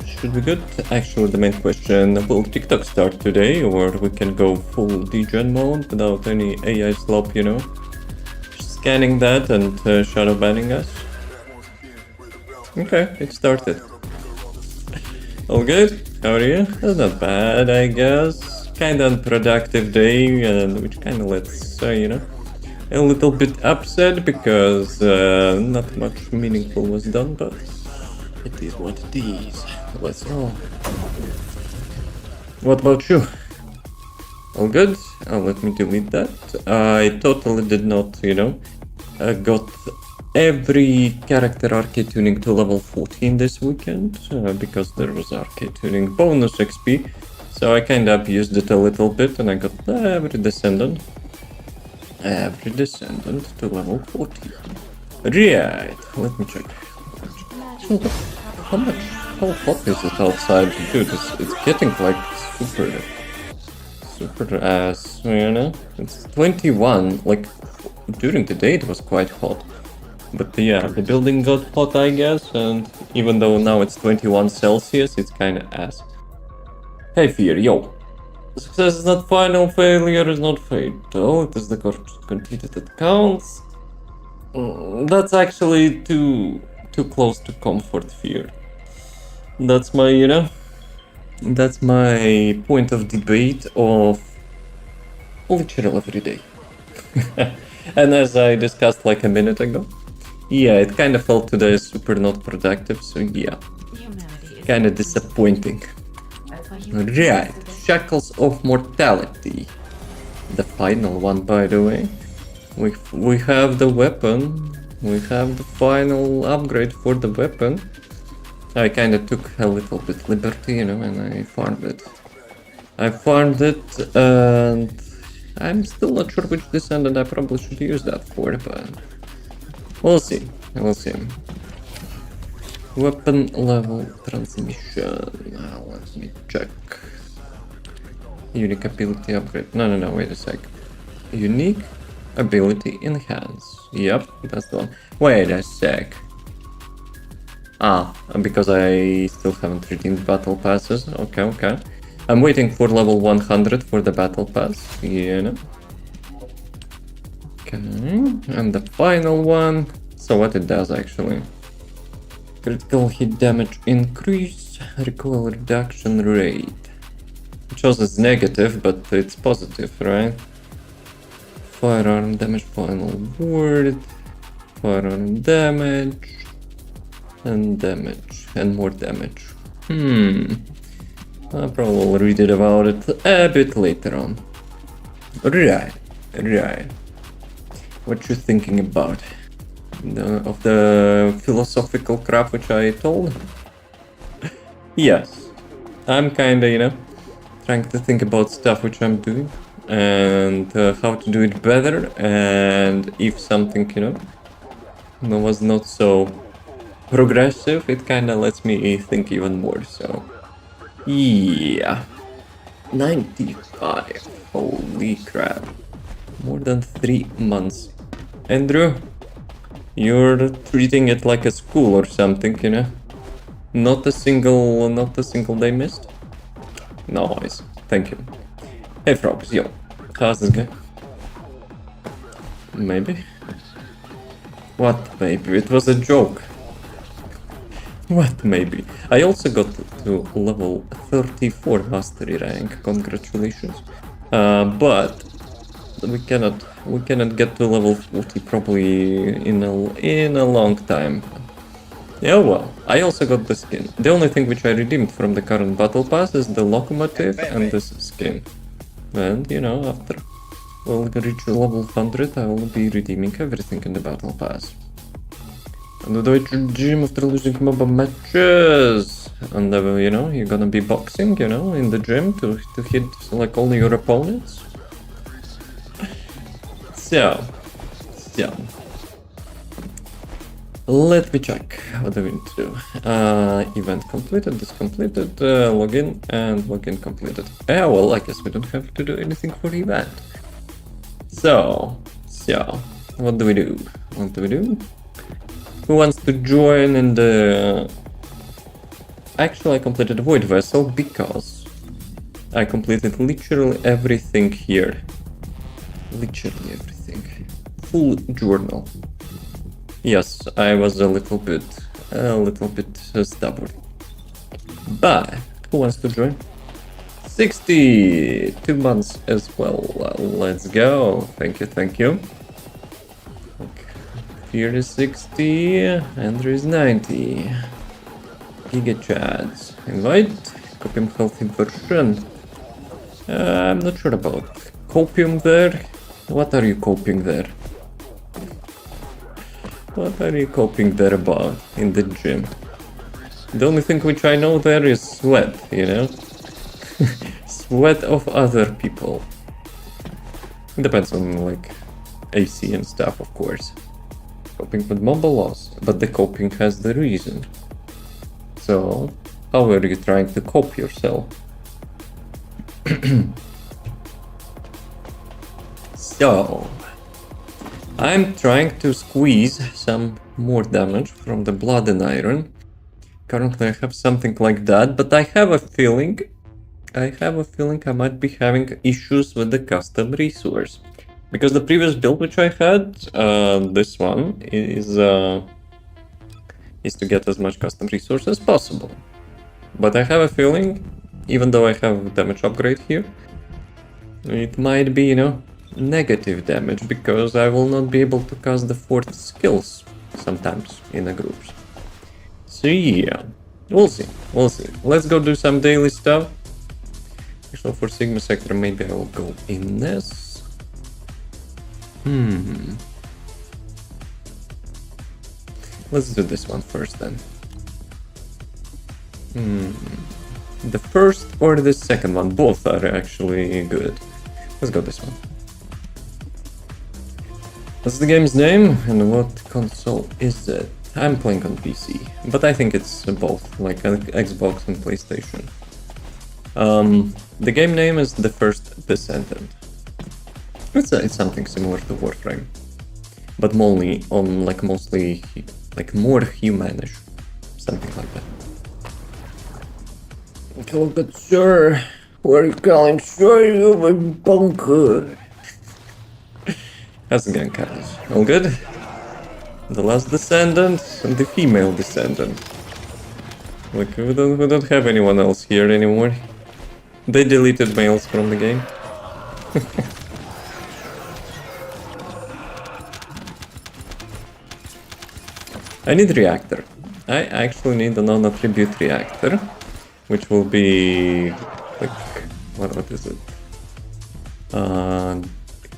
Should be good. Actually, the main question, will TikTok start today, or we can go full degen mode without any AI slop, you know? Scanning that and shadow banning us. Okay, it started. All good? How are you? That's not bad, I guess. Kinda unproductive day, which kinda lets, you know, a little bit upset because not much meaningful was done, but it is what it is. Let's roll. What about you? All good? Let me delete that. I totally did not, you know, got every character arcade tuning to level 14 this weekend because there was arcade tuning bonus XP. So I kind of used it a little bit and I got every Descendant to level 14. Right, let me check. How hot is it outside? Dude, it's getting like super ass, you know? It's 21, like during the day it was quite hot. But yeah, the building got hot, I guess, and even though now it's 21 Celsius, it's kinda ass. Hey Fear, yo. Success is not final, failure is not fatal, it is the course completed that counts. That's actually too close to comfort, Fear. That's my, you know, that's my point of debate of literal every day. And as I discussed like a minute ago, yeah, it kind of felt today super not productive, so yeah, kind of disappointing. Right, Shackles of Mortality, the final one, by the way. We have the weapon, we have the final upgrade for the weapon. I kind of took a little bit liberty, you know, and I farmed it. And I'm still not sure which Descendant I probably should use that for, but we'll see. Weapon level transmission. Now let me check. Unique ability upgrade. No, wait a sec. Unique ability enhance. Yep, that's the one. Wait a sec. Because I still haven't redeemed battle passes. Okay. I'm waiting for level 100 for the battle pass. Yeah. Okay, and the final one. So what it does actually. Critical hit damage increase, recoil reduction rate. It shows as negative, but it's positive, right? Firearm damage, final word. Firearm damage. And more damage. I'll probably read it about it a bit later on. Right. What you thinking about? Of the philosophical crap which I told? Yes. I'm kinda, you know, trying to think about stuff which I'm doing and how to do it better, and if something, you know, was not so progressive, it kinda lets me think even more, so yeah. 95. Holy crap. More than 3 months. Andrew, you're treating it like a school or something, you know? Not a single day missed? Nice. Thank you. Hey frogs, yo. How's this guy? Maybe? What maybe? It was a joke. What maybe? I also got to level 34 mastery rank. Congratulations. But we cannot get to level 40 probably in a long time. Yeah, well, I also got the skin. The only thing which I redeemed from the current battle pass is the locomotive and this skin. And you know, after we'll reach level 100, I will be redeeming everything in the battle pass. And the Deutsche gym after losing MOBA matches. And you know, you're gonna be boxing, you know, in the gym to hit like all your opponents. So let me check. What do we need to do? Event completed, this completed, login completed. Yeah, well, I guess we don't have to do anything for the event. So what do we do? Who wants to join in the Actually, I completed the Void Vessel because I completed literally everything here. Literally everything. Full journal. Yes, I was a little bit stubborn. But who wants to join? 60! 2 months as well. Let's go. Thank you, thank you. Okay. Here is 60, and there is 90. Giga Chads. Invite. Copium healthy version. I'm not sure about copium there. What are you copying there? What are you copying there about in the gym? The only thing which I know there is sweat, you know? Sweat of other people. It depends on, like, AC and stuff, of course. Coping with mobile loss, but the coping has the reason. So, how are you trying to cope yourself? So, I'm trying to squeeze some more damage from the blood and iron. Currently I have something like that, but I have a feeling I might be having issues with the custom resource. Because the previous build which I had, this one, is to get as much custom resource as possible. But I have a feeling, even though I have damage upgrade here, it might be, you know, negative damage, because I will not be able to cast the fourth skills sometimes in the groups. So yeah, we'll see. Let's go do some daily stuff. Actually, for Sigma Sector, maybe I will go in this. Let's do this one first then. The first or the second one, both are actually good. Let's go this one. What's the game's name and what console is it? I'm playing on PC, but I think it's both, like Xbox and PlayStation. The game name is the first Descendant. It's something similar to Warframe, but mostly like more humanish, something like that. Oh, good sir, where are you calling? Sure, you my bunker. How's it going, Carlos? All good? The last Descendant and the female Descendant. Like, we don't have anyone else here anymore. They deleted males from the game. I need reactor. I actually need a non-attribute reactor, which will be like, what is it?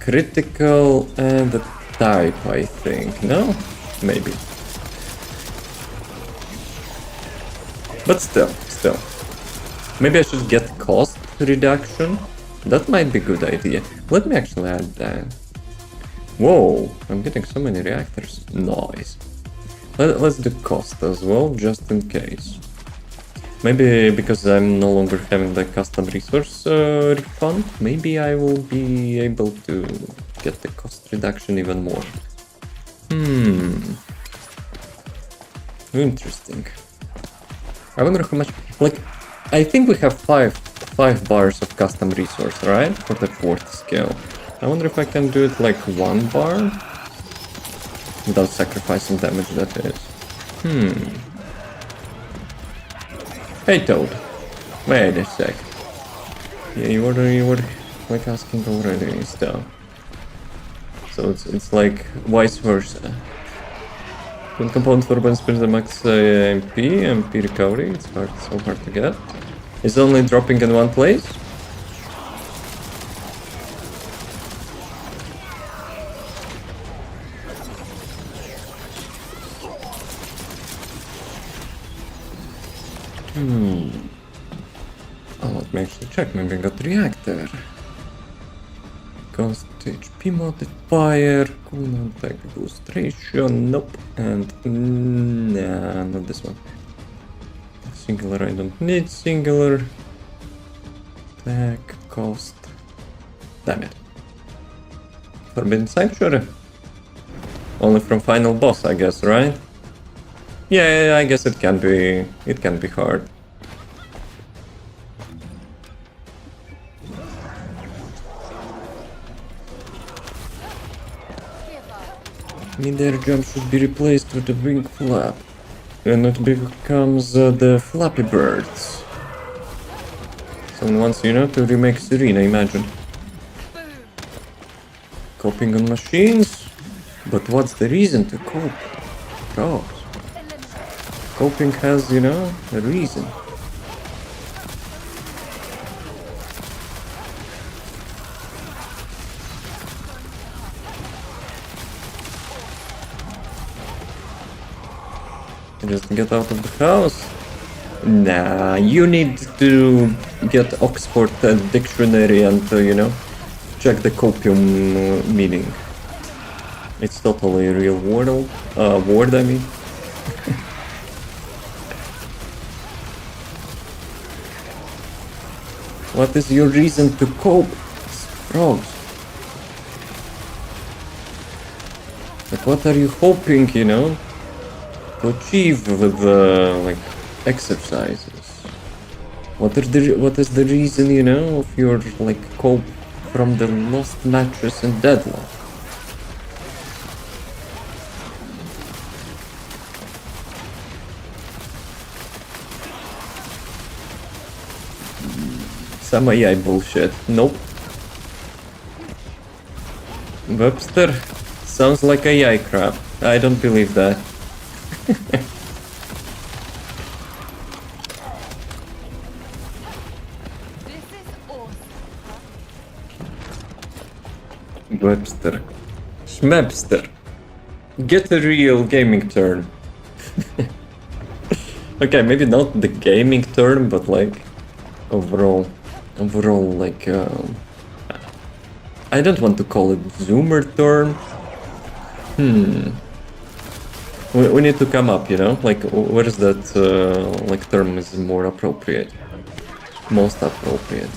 Critical and a type, I think. No? Maybe. But still. Maybe I should get cost reduction. That might be a good idea. Let me actually add that. Whoa, I'm getting so many reactors. Nice. Let's do cost as well, just in case. Maybe because I'm no longer having the custom resource refund, maybe I will be able to get the cost reduction even more. Interesting. I wonder how much, like, I think we have five bars of custom resource, right? For the fourth skill. I wonder if I can do it like 1 bar? Without sacrificing damage, that is. Hey Toad. Wait a sec. Yeah, you were like asking already and stuff. So it's like vice versa. One component for when spins the max MP recovery, it's so hard to get. It's only dropping in one place. Oh, let me actually check, maybe I got reactor. Cost HP modifier, cooldown attack boost ratio, nope, and nah, not this one. Singular, I don't need singular. Attack, cost. Damn it. Forbidden Sanctuary? Only from final boss, I guess, right? Yeah, I guess it can be hard. Mid-air jump should be replaced with the wing flap. And it becomes the Flappy Birds. Someone wants, you know, to remake Serena, imagine. Coping on machines? But what's the reason to cope? Oh. Coping has, you know, a reason. Just get out of the house. Nah, you need to get Oxford Dictionary and, you know, check the copium meaning. It's totally a real word, I mean. What is your reason to cope, frogs? Like, what are you hoping, you know, to achieve with like exercises? What is the reason, you know, of your like cope from the lost mattress and deadlock? Some AI bullshit. Nope. Webster sounds like AI crap. I don't believe that. Webster. Schmebster. Get a real gaming term. Okay, maybe not the gaming term, but like overall, like I don't want to call it Zoomer term. We need to come up, you know, like where is that like term is more appropriate, most appropriate.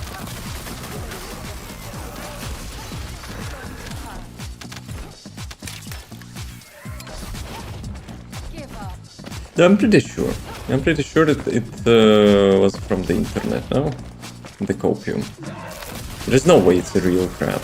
I'm pretty sure that it was from the internet, no? The copium. There's no way it's a real crap.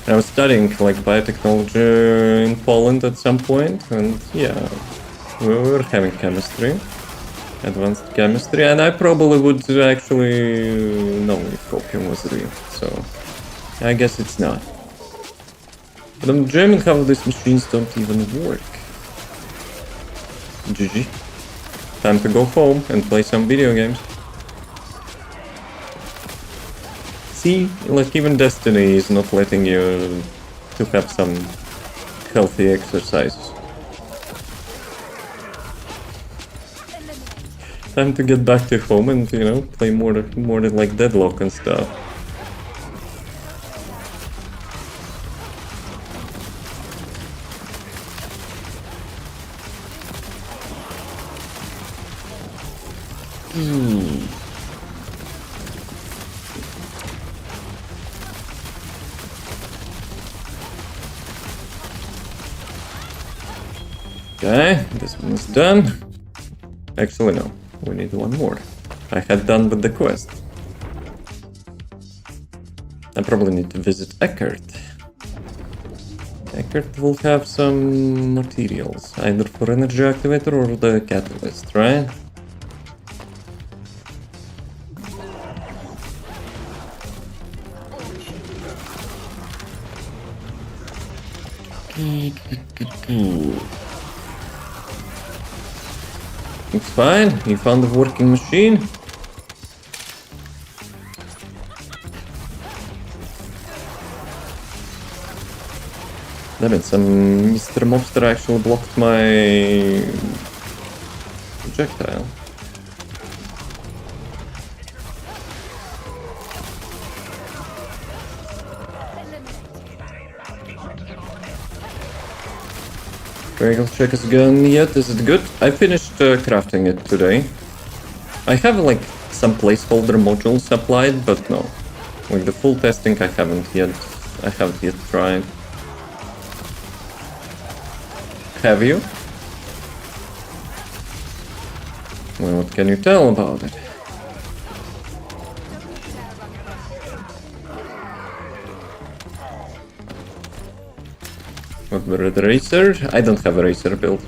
I was studying like biotechnology in Poland at some point, and yeah, we were having chemistry. Advanced chemistry, and I probably would actually know if copium was real, so I guess it's not. But I'm dreaming how these machines don't even work. GG. Time to go home and play some video games. See, like even Destiny is not letting you to have some healthy exercises. Time to get back to home and, you know, play more than like Deadlock and stuff. Okay, this one's done. Actually, no. We need one more. I had done with the quest. I probably need to visit Eckert. Eckert will have some materials, either for energy activator or the catalyst, right? It's fine, you found a working machine. Damn it, some Mr. Mobster actually blocked my projectile. Craggle check is gone yet, is it good? I finished crafting it today. I have like some placeholder modules applied, but no. Like the full testing I haven't yet tried. Have you? Well, what can you tell about it? What about the racer? I don't have a racer build.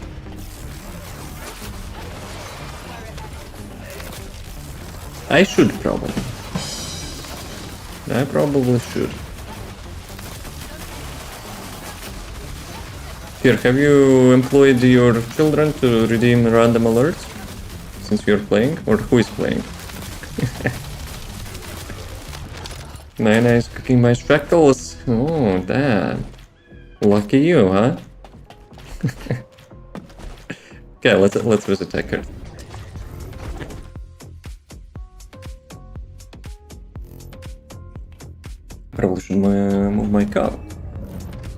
I should probably. I probably should. Here, have you employed your children to redeem random alerts? Since you're playing? Or who is playing? Nana is cooking my speckles. Oh, damn. Lucky you, huh? Okay, let's visit Eckert. Probably should move my car.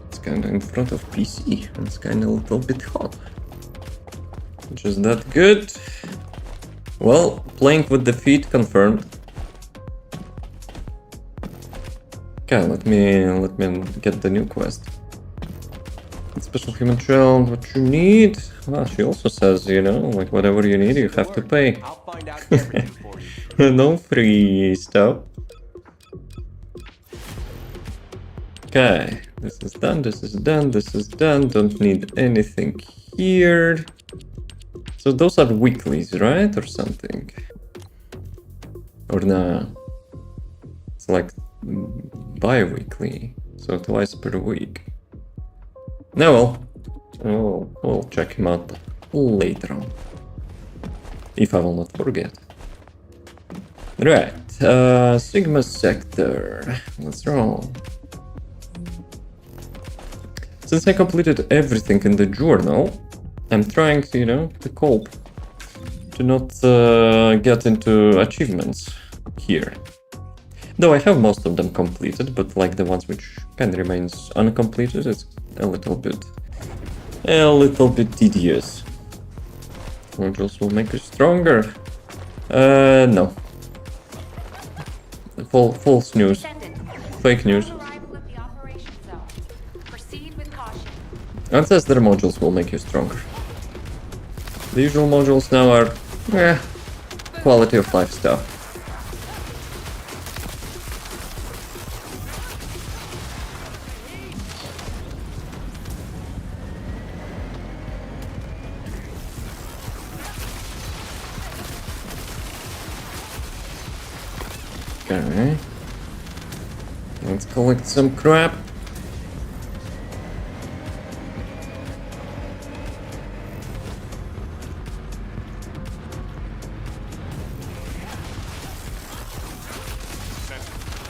It's kinda in front of PC, and it's kinda a little bit hot. Just that good. Well, playing with the feet confirmed. Okay, let me get the new quest. Special human child, what you need? Well, she also says, you know, like whatever you need, you have to pay. I'll find out everything for you. No free stuff. Okay, this is done, this is done, this is done. Don't need anything here. So those are weeklies, right? Or something? Or no? It's like bi-weekly, so twice per week. No, well, we'll check him out later on. If I will not forget. Right, Sigma Sector. Let's roll. Since I completed everything in the journal, I'm trying to, you know, to cope. To not get into achievements here. Though I have most of them completed, but like the ones which kind of remains uncompleted, it's a little bit tedious. Modules will make you stronger. No. False news. Fake news. It says their modules will make you stronger. The usual modules now are, quality of life stuff. Okay. Let's collect some crap.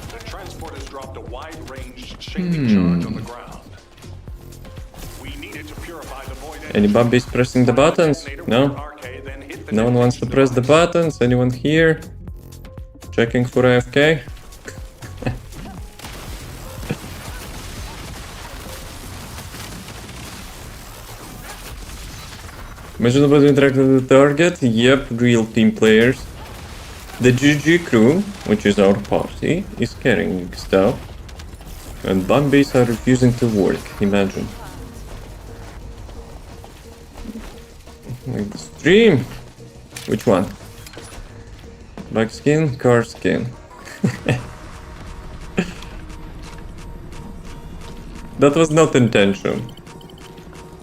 The transport has dropped a wide-range shaping charge on the ground. We needed to purify the void. Any bumbies pressing the buttons? No? No one wants to press the buttons? Anyone here? Checking for AFK? Imagine about interacting with the target? Yep, real team players. The GG crew, which is our party, is carrying stuff. And bumbies are refusing to work, imagine. Like the stream. Which one? Bug skin, car skin. That was not intention.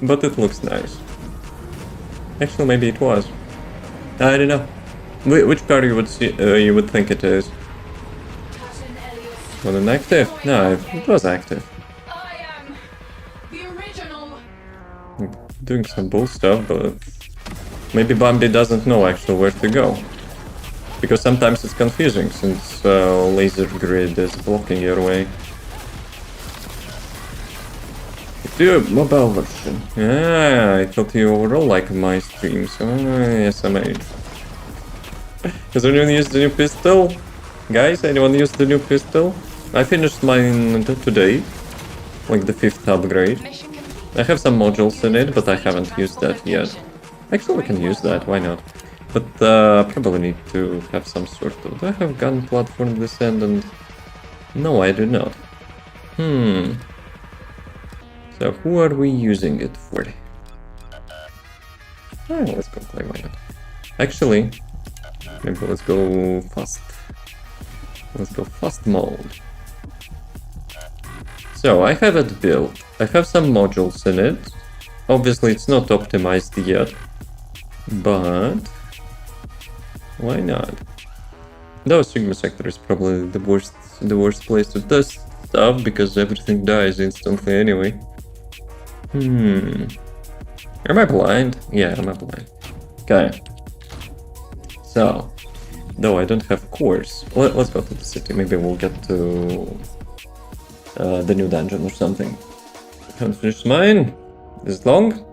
But it looks nice. Actually, maybe it was. I don't know. Which car you would see? You would think it is? Was it active? No, it was active. I am the original. Doing some bull stuff, but maybe Bambi doesn't know actually where to go. Because sometimes it's confusing since laser grid is blocking your way. Dude, mobile version. Yeah, I thought you overall like my streams. Yes, I made. Has anyone used the new pistol? Guys, anyone used the new pistol? I finished mine today. Like the 5th upgrade. I have some modules in it, but I haven't used that yet. Actually, we can use that, why not? But probably need to have some sort of... Do I have gun platform Descendant? No, I do not. So who are we using it for? Let's go play, why not? Actually, maybe let's go fast. Let's go fast mode. So I have it built. I have some modules in it. Obviously it's not optimized yet, but why not? Though Sigma Sector is probably the worst place to test stuff because everything dies instantly anyway. Am I blind? Yeah, am I blind? Okay. So, though I don't have cores, let's go to the city. Maybe we'll get to the new dungeon or something. Haven't finished mine. Is it long?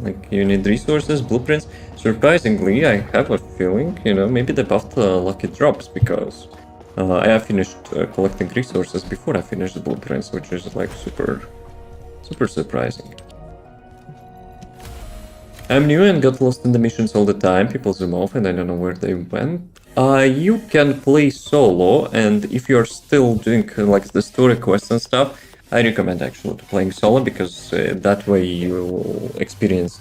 Like, you need resources, blueprints. Surprisingly, I have a feeling, you know, maybe they buffed lucky drops because I have finished collecting resources before I finished the blueprints, which is like super surprising. I'm new and got lost in the missions all the time. People zoom off and I don't know where they went. You can play solo, and if you're still doing like the story quests and stuff, I recommend actually to playing solo because that way you experience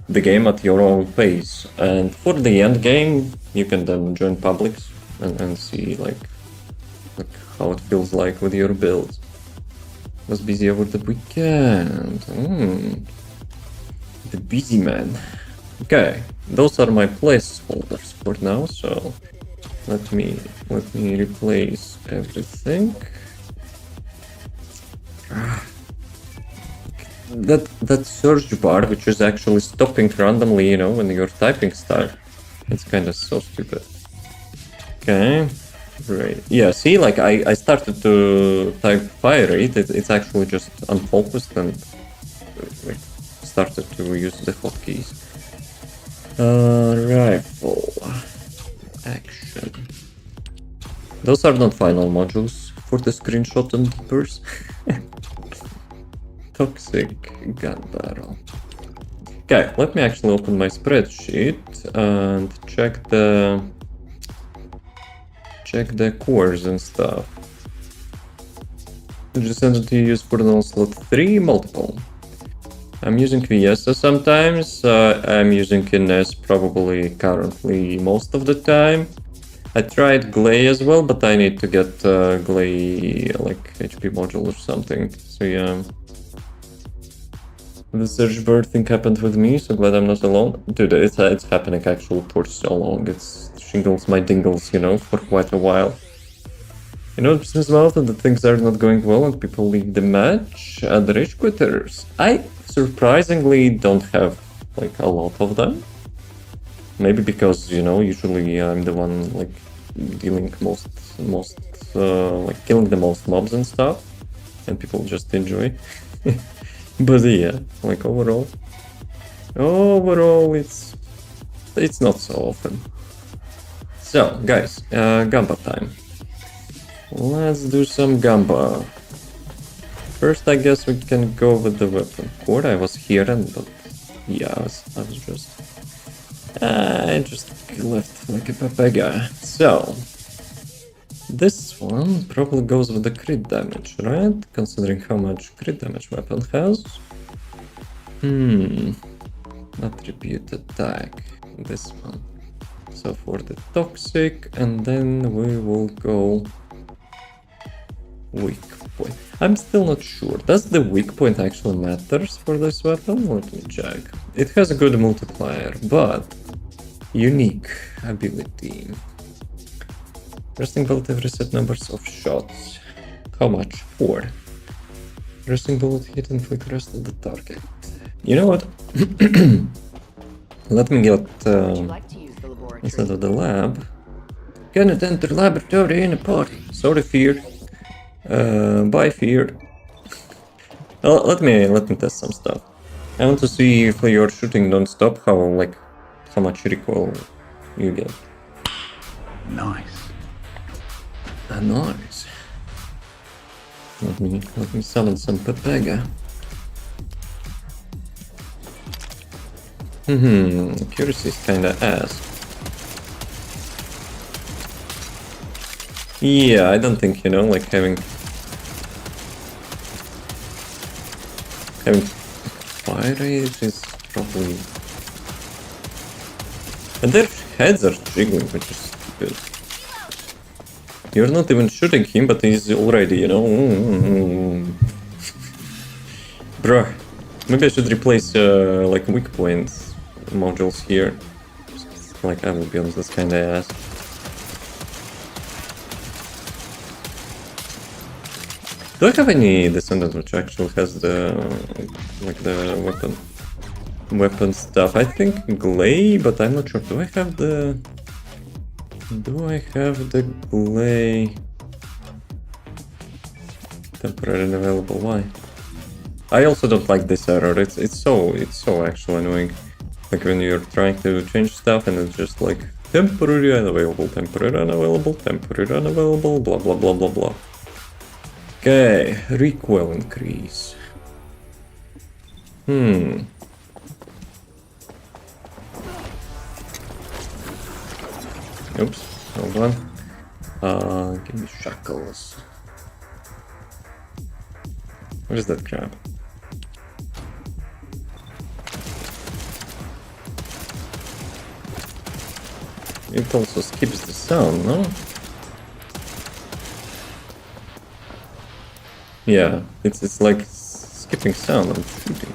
the game at your own pace. And for the end game, you can then join publics and see like how it feels like with your builds. Was busy over the weekend. The busy man. Okay, those are my placeholders for now. So let me replace everything. That search bar, which is actually stopping randomly, you know, when you're typing stuff, it's kind of so stupid. Okay, great. Yeah, see, like I started to type fire rate, it's actually just unfocused and like, started to use the hotkeys. Rifle action. Those are not final modules for the screenshot and keepers. Toxic gun barrel. Okay, let me actually open my spreadsheet and check the cores and stuff. Descendant you use for the slot 3, multiple. I'm using VS sometimes, I'm using Ines probably currently most of the time. I tried Gley as well, but I need to get Gley like HP module or something, so yeah. The search bird thing happened with me, so glad I'm not alone. Dude, it's happening actually for so long. It's shingles my dingles, you know, for quite a while. You know, since often that things are not going well and people leave the match, the rage quitters. I surprisingly don't have like a lot of them. Maybe because, you know, usually I'm the one like dealing most like killing the most mobs and stuff, and people just enjoy. But yeah, like overall it's not so often. So guys, Gamba time. Let's do some Gamba. First, I guess we can go with the weapon core. I was hearing, but yeah, I just left like a papega. So this one probably goes with the crit damage, right? Considering how much crit damage weapon has. Attribute attack. This one. So for the toxic, and then we will go weak point. I'm still not sure. Does the weak point actually matters for this weapon? Let me check. It has a good multiplier, but unique ability. Resting bullet every set numbers of shots. How much? 4. Resting bullet hit inflict rest of the target. You know what? Let me get instead of the lab. Cannot enter laboratory in a party. Sorry, fear. Bye, fear. Let me test some stuff. I want to see if you're shooting non-stop, how much recoil you get. Nice. Nice. Let me summon some Pepega. Accuracy is kinda ass. Yeah, I don't think, you know, like having fire rate is probably And their heads are jiggling, which is stupid. You're not even shooting him, but he's already, you know... Bruh. Maybe I should replace, like, weak point modules here. Like, I will be honest, that's kinda ass. Do I have any Descendant which actually has the... like, the weapon stuff? I think Gley, but I'm not sure. Do I have the Gley temporarily available? Why? I also don't like this error. It's so actually annoying. Like when you're trying to change stuff and it's just like temporary unavailable, temporary unavailable, temporary unavailable, blah blah blah blah blah. Okay, recoil increase. Oops, hold on. Give me shackles. What is that crap? It also skips the sound, no? Yeah, it's like skipping sound I'm shooting.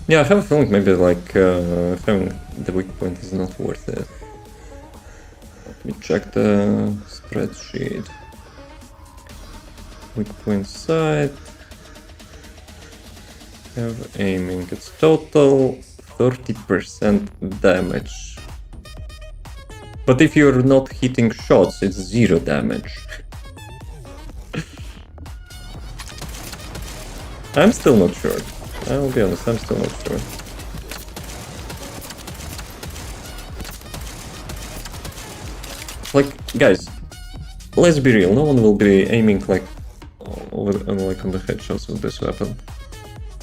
Yeah, I have a feeling maybe like having the weak point is not worth it. Let me check the spreadsheet. Weak point sight. Have aiming. It's total 30% damage. But if you're not hitting shots, it's 0 damage. I'm still not sure. I'll be honest, I'm still not sure. Like, guys, let's be real, no one will be aiming like on the headshots with this weapon.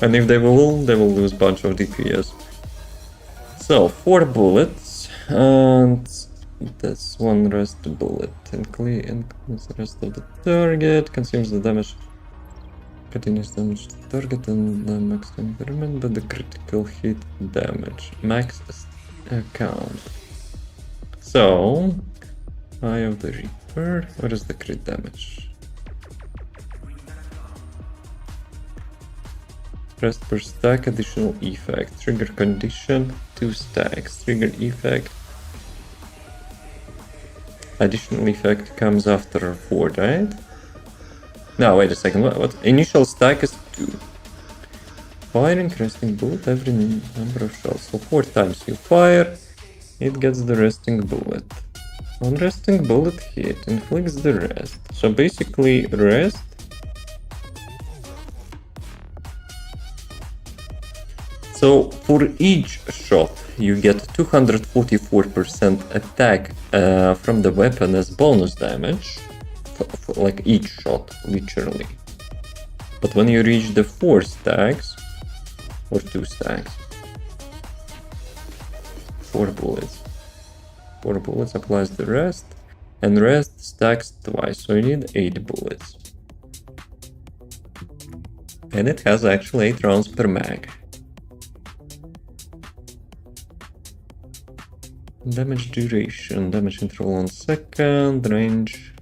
And if they will lose a bunch of DPS. So, 4 bullets, and that's 1 rest bullet. And includes the rest of the target, consumes the damage. Continuous damage to target and the max increment, but the critical hit damage. Max count. So, Eye of the Reaper. What is the crit damage? Rest per stack, additional effect. Trigger condition, 2 stacks. Trigger effect. Additional effect comes after 4, right? No, wait a second, what? Initial stack is 2. Firing resting bullet every number of shots. So 4 times you fire, it gets the resting bullet. On resting bullet hit, inflicts the rest. So basically, rest. So for each shot, you get 244% attack from the weapon as bonus damage. Like each shot, literally. But when you reach the 4 stacks, or 2 stacks, 4 bullets. 4 bullets applies the rest, and rest stacks twice, so you need 8 bullets. And it has actually 8 rounds per mag. Damage duration, damage interval on second, range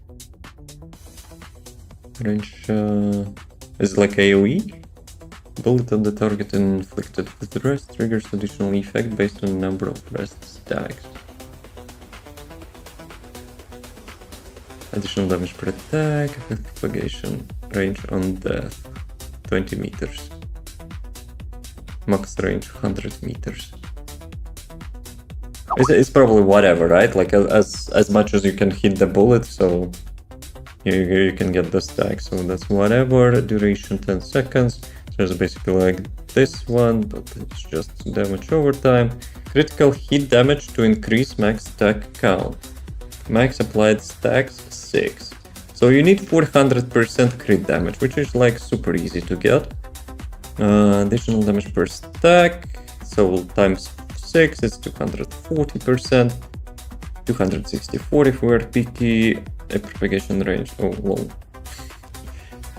is like AoE. Bullet on the target inflicted with the rest triggers additional effect based on the number of rest stacks. Additional damage per attack, effect propagation, range on death, 20 meters. Max range 100 meters. It's probably whatever, right? Like as much as you can hit the bullet, so you can get the stack, so that's whatever. Duration 10 seconds. So it's basically like this one, but it's just damage over time. Critical hit damage to increase max stack count. Max applied stacks 6. So you need 400% crit damage, which is like super easy to get. Additional damage per stack, so times 6 is 240%. 264 if we're picky. A propagation range. Oh, lol.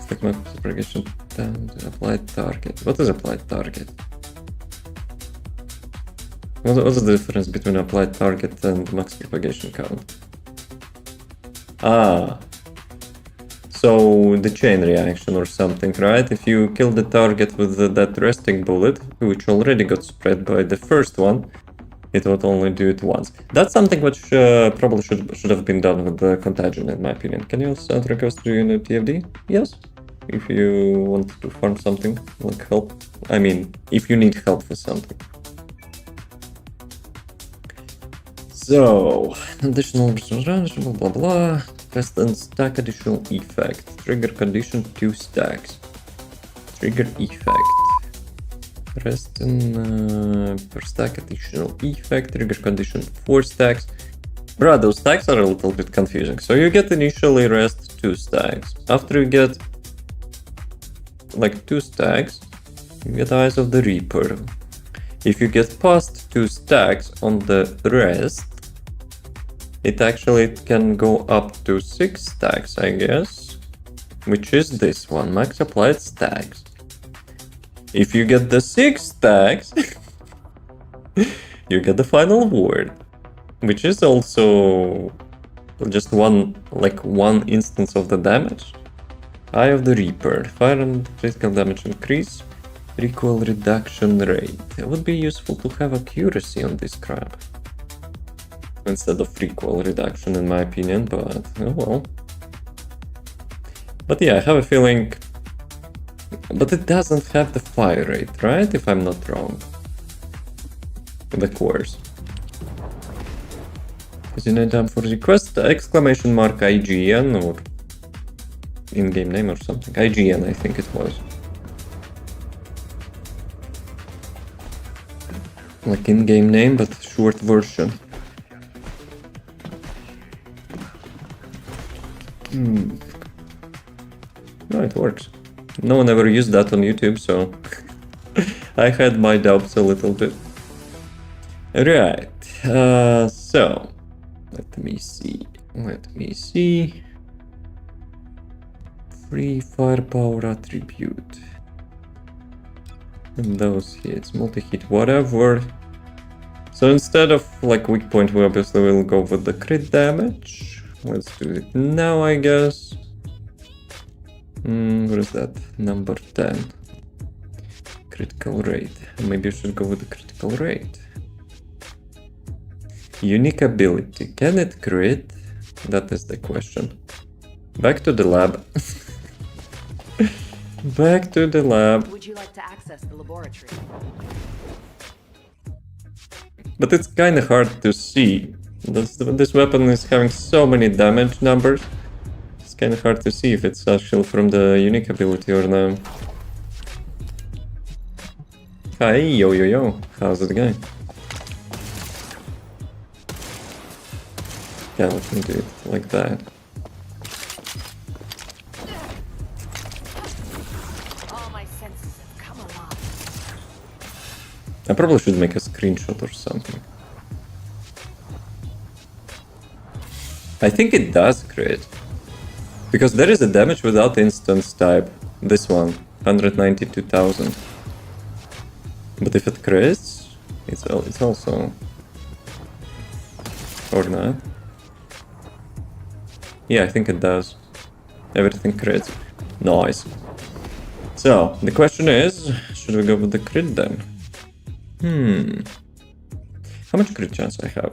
Stack max propagation down to applied target. What is applied target? What's the difference between applied target and max propagation count? Ah, so the chain reaction or something, right? If you kill the target with that resting bullet, which already got spread by the first one, it would only do it once. That's something which probably should have been done with the contagion, in my opinion. Can you also send request to unit TFD? Yes. If you want to farm something, like help. I mean, if you need help with something. So, additional blah blah blah. Rest and stack additional effect. Trigger condition 2 stacks. Trigger effect. Rest in per stack additional effect. Trigger condition 4 stacks. Bruh, those stacks are a little bit confusing. So you get initially rest 2 stacks. After you get like 2 stacks, you get Eyes of the Reaper. If you get past 2 stacks on the rest, it actually can go up to 6 stacks, I guess, which is this one, max applied stacks. If you get the 6 stacks, you get the final word, which is also just one instance of the damage. Eye of the Reaper, fire and critical damage increase, recoil reduction rate. It would be useful to have accuracy on this crap instead of recoil reduction, in my opinion, but oh well. But yeah, I have a feeling. But it doesn't have the fire rate, right? If I'm not wrong. The course. Is it time for request? Exclamation mark IGN or in-game name or something. IGN, I think it was. Like in-game name, but short version. No, it works. No one ever used that on YouTube, so I had my doubts a little bit. Right, so let me see. Free firepower attribute. And those hits, multi-hit, whatever. So instead of like weak point, we obviously will go with the crit damage. Let's do it now, I guess. What is that? Number 10. Critical rate. Maybe I should go with the critical rate. Unique ability. Can it crit? That is the question. Back to the lab. Back to the lab. Would you like to access the laboratory? But it's kind of hard to see. This weapon is having so many damage numbers. It's kind of hard to see if it's actually from the unique ability or not. Hi, yo. How's it going? Yeah, let me do it like that. All my senses have come alive. I probably should make a screenshot or something. I think it does crit. Because there is a damage without instance type. This one, 192,000. But if it crits, it's also... Or not. Yeah, I think it does. Everything crits. Nice. So, the question is, should we go with the crit then? How much crit chance I have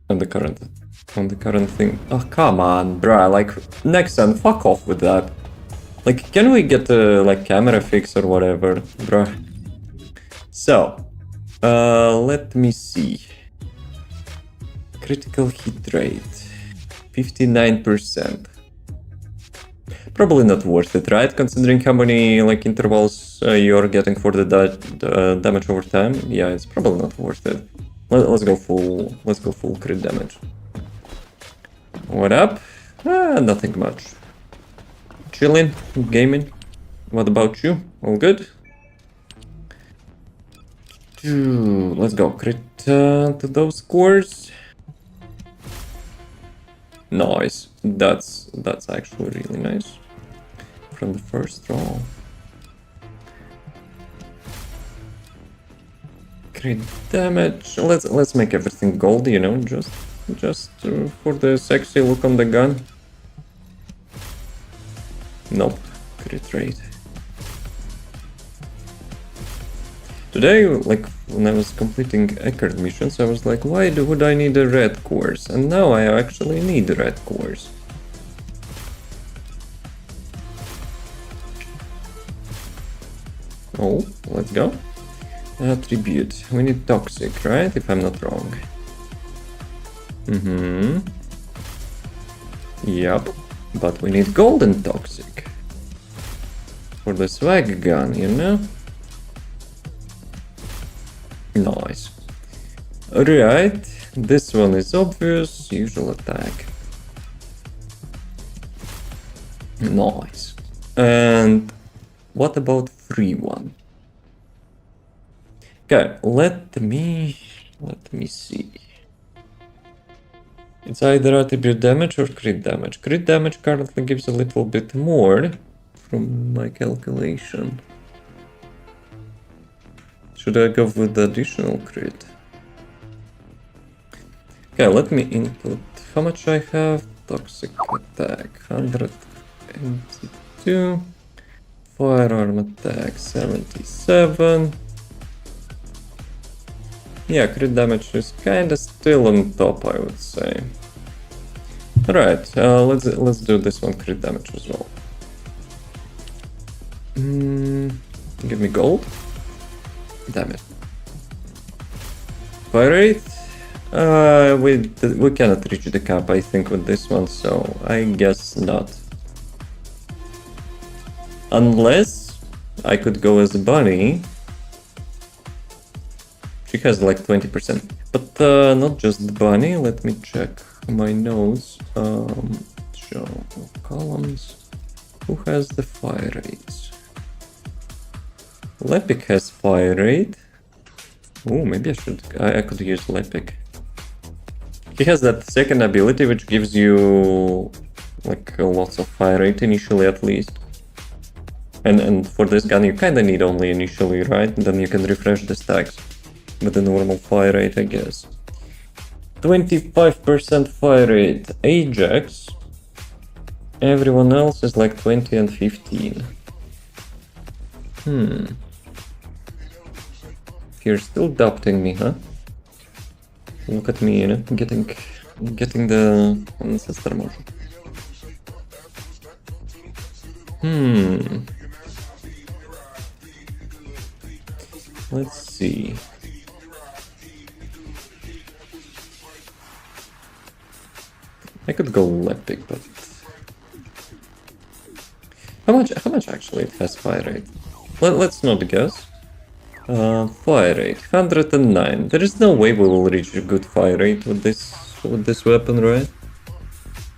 on the current thing? Oh, come on, bruh, like, Nexon, fuck off with that. Like, can we get a, like, camera fix or whatever, bruh? So, let me see. Critical hit rate, 59%. Probably not worth it, right? Considering how many, like, intervals you're getting for the damage over time. Yeah, it's probably not worth it. Let's go full crit damage. What up? Nothing much. Chilling, gaming. What about you? All good? Let's go crit to those scores. Nice. That's actually really nice. From the first roll. Crit damage. Let's make everything gold, you know, just for the sexy look on the gun. Nope. Crit rate. Today, like, when I was completing Eckerd missions, I was like, why would I need a red course? And now I actually need a red course. Oh, let's go. Attribute. We need toxic, right? If I'm not wrong. Yep. But we need golden toxic. For the swag gun, you know? Nice. Alright. This one is obvious. Usual attack. Nice. And what about free one? Okay, let me see. It's either attribute damage or crit damage. Crit damage currently gives a little bit more from my calculation. Should I go with the additional crit? Okay, let me input how much I have. Toxic attack 182. Firearm attack 77. Yeah, crit damage is kinda still on top, I would say. Alright, let's do this one crit damage as well. Give me gold. Damn it. Fire rate? We cannot reach the cap, I think, with this one, so I guess not. Unless I could go as a bunny. She has like 20%. But not just the bunny, let me check my notes. Show columns. Who has the fire rates? Lepic has fire rate. Oh, maybe I could use Lepic. He has that second ability which gives you like lots of fire rate initially at least. And for this gun you kinda need only initially, right? And then you can refresh the stacks with the normal fire rate, I guess. 25% fire rate Ajax. Everyone else is like 20 and 15. You're still doubting me, huh? Look at me, you know, getting the ancestor motion. Let's see. I could go Lepic, but how much actually it has fire rate? Let's not guess. Fire rate 109. There is no way we will reach a good fire rate with this weapon, right?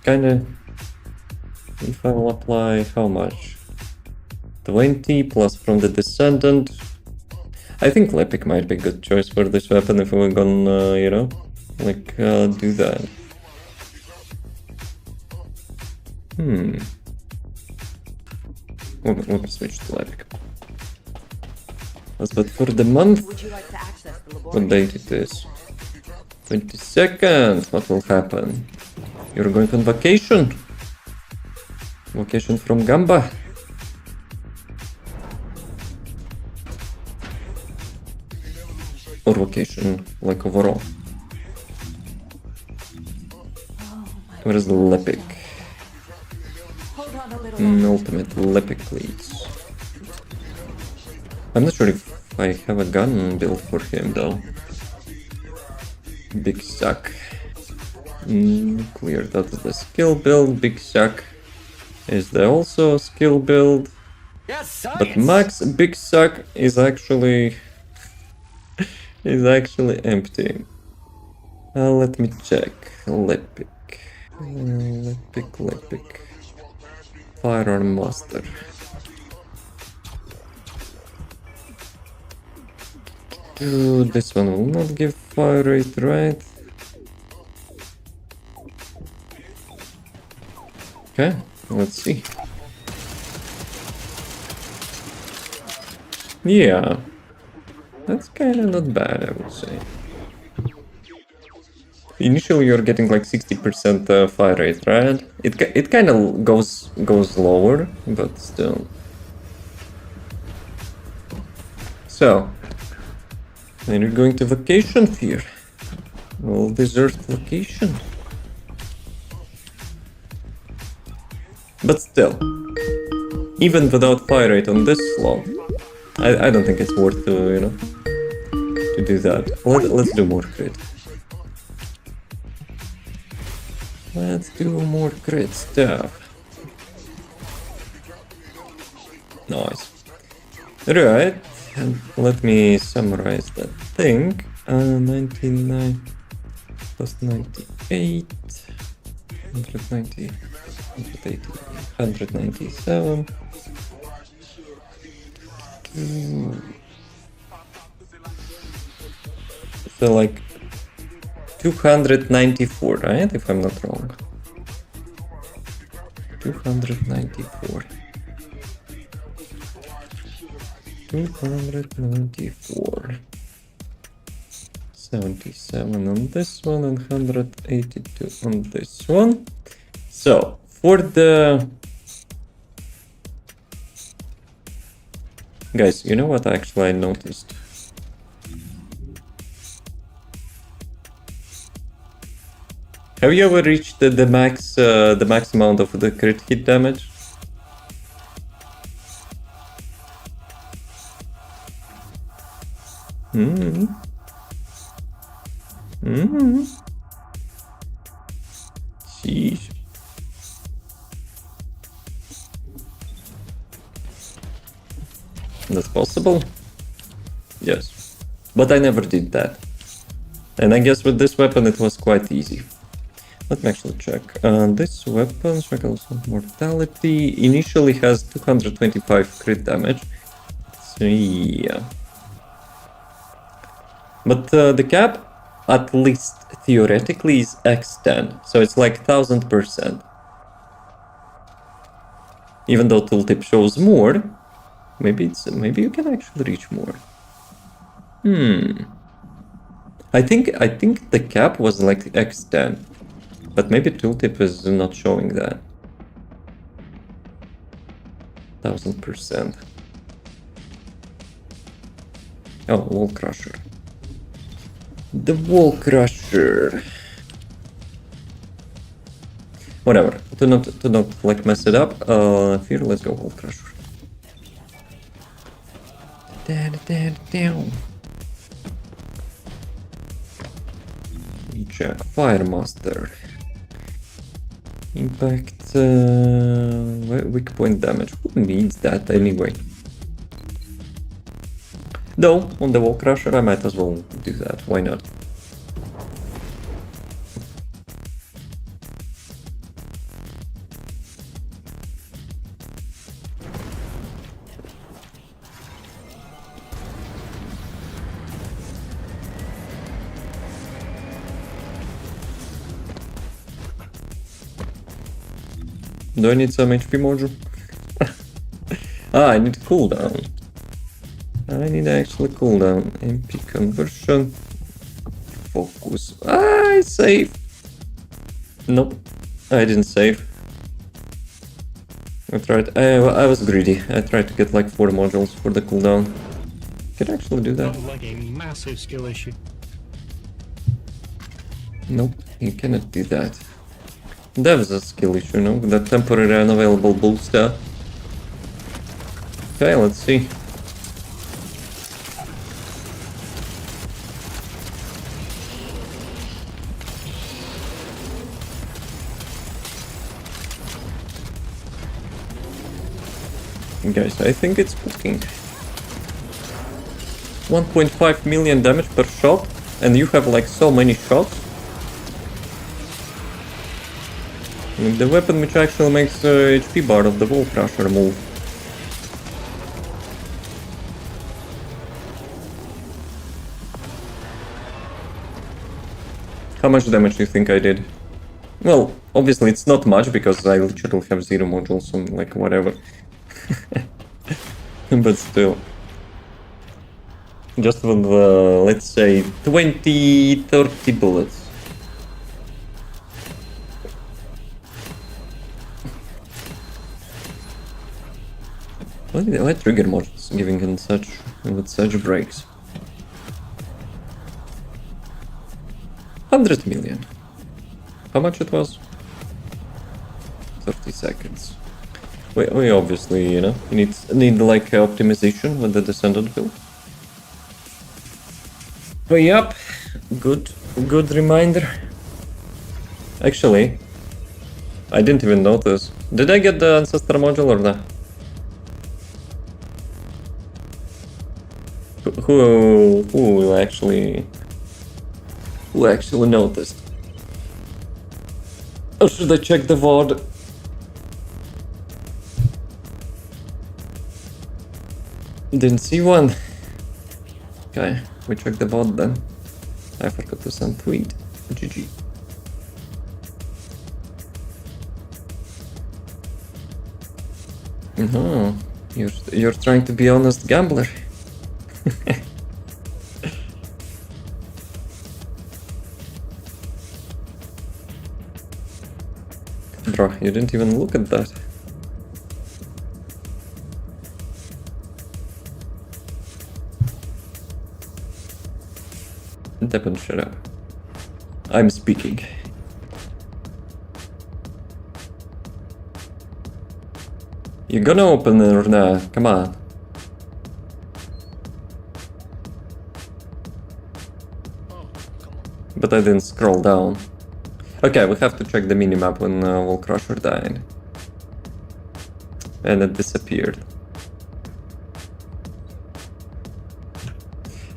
Kinda. If I will apply how much? 20 plus from the Descendant. I think Lepic might be a good choice for this weapon if we're gonna, you know, like do that. Let me switch to Lepic. But for the month, Would you like to access the what laboratory? date it is? 22nd. What will happen? You're going on vacation? Vacation from Gamba? Or vacation, like overall? Where is the Lepic? Hold on a little. Ultimate Lepic, please. I'm not sure if I have a gun built for him though. Big Suck. Clear, that is the skill build. Big Suck is the also skill build. But Max Big Suck is actually empty. Let me check. Lepic. Lepic. Firearm Master. This one will not give fire rate, right? Okay, let's see. Yeah, that's kind of not bad, I would say. Initially, you're getting like 60% fire rate, right? It kind of goes lower, but still. So, then you're going to vacation here. Well, desert vacation. But still, even without fire rate on this slot, I don't think it's worth to, you know, to do that. Let's do more crit. Let's do more crit stuff. Nice. Right, and let me summarize that thing. 99 plus 98, 190, 180, 197. So like 294, right? If I'm not wrong. 294. 294. 77 on this one and 182 on this one. So for the... Guys, you know what actually I noticed? Have you ever reached the max amount of the crit hit damage? Sheesh. That's possible? Yes. But I never did that. And I guess with this weapon it was quite easy. Let me actually check. This weapon, Shackles of Mortality, initially has 225 crit damage. So yeah. But the cap, at least theoretically, is X10. So it's like 1000%. Even though tooltip shows more, maybe you can actually reach more. I think the cap was like X10. But maybe tooltip is not showing that. 1000%. Oh, Wall Crusher. The Wall Crusher. Whatever. To not like mess it up. Here, let's go Wall Crusher. Down. Check Firemaster. Impact, weak point damage. Who needs that anyway? Though, on the Wall Crusher, I might as well do that. Why not? Do I need some HP module? I need cooldown. I need actually cooldown. MP conversion. Focus. I save. Nope. I didn't save. I tried. I was greedy. I tried to get like 4 modules for the cooldown. Can I actually do that? Sounds like a massive skill issue. Nope. You cannot do that. That was a skill issue, no? That temporary unavailable booster. Okay, let's see. Guys, I think it's cooking. 1.5 million damage per shot, and you have like so many shots. The weapon which actually makes HP bar of the Wall Crusher move. How much damage do you think I did? Well, Obviously, it's not much because I literally have 0 modules on like whatever. But still. Just with, let's say, 20-30 bullets. Why trigger modules giving in such with such breaks? 100 million. How much it was? 30 seconds. We obviously, you know, need like optimization with the Descendant build. But yep, good reminder. Actually, I didn't even notice. Did I get the Ancestor module or not? Who actually noticed? Or should I check the VOD? Didn't see one. Okay, we check the VOD then. I forgot to send tweet. GG. No, you're trying to be honest gambler. Bro, you didn't even look at that. Devon, shut up. I'm speaking. You gonna open it or not? Come on. But I didn't scroll down. Okay, we have to check the minimap when Wall Crusher died. And it disappeared.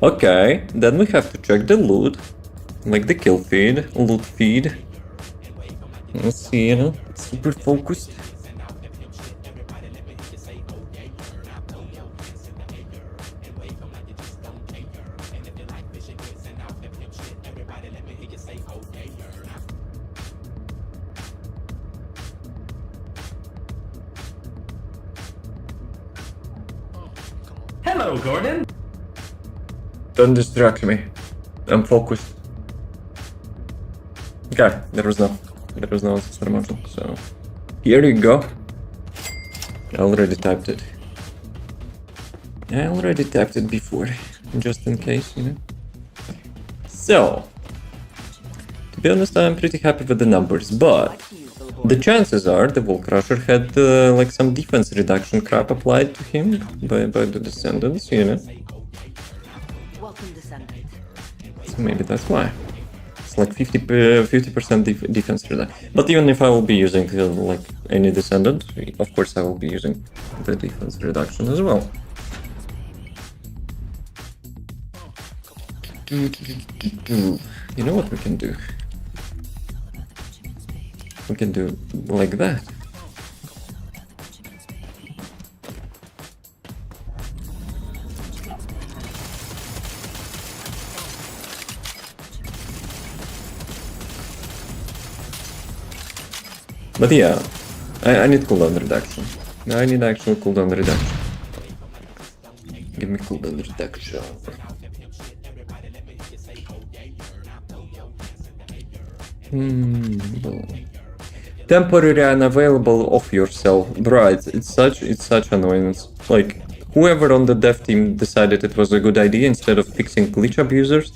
Okay, then we have to check the loot. Like the kill feed, loot feed. Let's see, you know, super focused. Hello, Gordon. Don't distract me. I'm focused. Okay, there was no ancestor module, so here you go. I already typed it. I already typed it before, just in case, you know. So, to be honest, I'm pretty happy with the numbers, but the chances are the Wall Crusher had like some defense reduction crap applied to him by the Descendants, you know. Welcome, Descendant. So maybe that's why. It's like 50% defense reduction. But even if I will be using like any Descendant, of course I will be using the defense reduction as well. You know what we can do? We can do like that. But yeah, I need cooldown reduction. I need actual cooldown reduction. Give me cooldown reduction. Temporary unavailable of yourself. Right, it's such annoyance. Like, whoever on the dev team decided it was a good idea instead of fixing glitch abusers.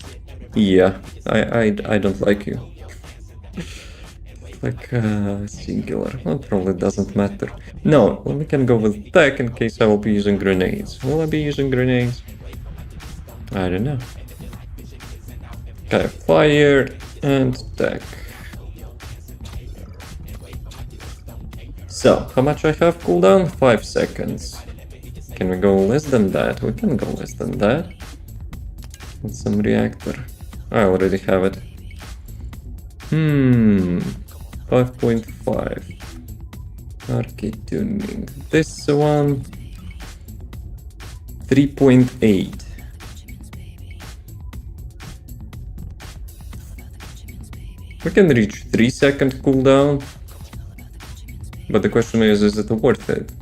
Yeah, I don't like you. Like, singular. Well, probably doesn't matter. No, we can go with tech in case I will be using grenades. Will I be using grenades? I don't know. Okay, fire and tech. So, how much I have cooldown? 5 seconds. Can we go less than that? We can go less than that. With some reactor. I already have it. 5.5. Arcade tuning. This one. 3.8. We can reach 3-second cooldown. But the question is it worth it?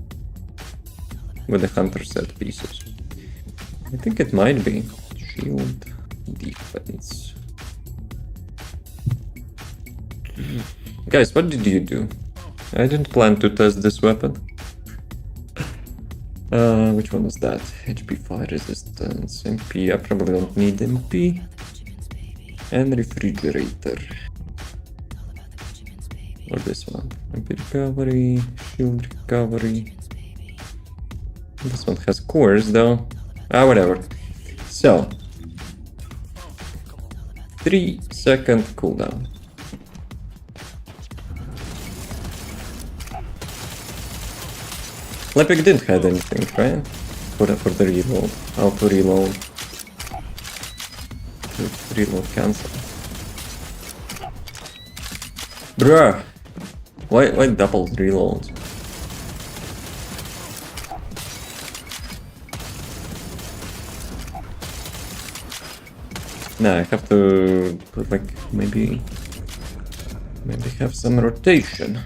With the hunter set pieces. I think it might be. Shield, defense. Guys, what did you do? I didn't plan to test this weapon. Which one was that? HP fire resistance, MP. I probably don't need MP. And refrigerator. Or this one. MP recovery, shield recovery. This one has cores though. Whatever. So 3-second cooldown. Lepic didn't have anything, right? For the reload. Auto reload. Reload cancel. Bruh! Why double reload? Nah, I have to put like maybe have some rotation.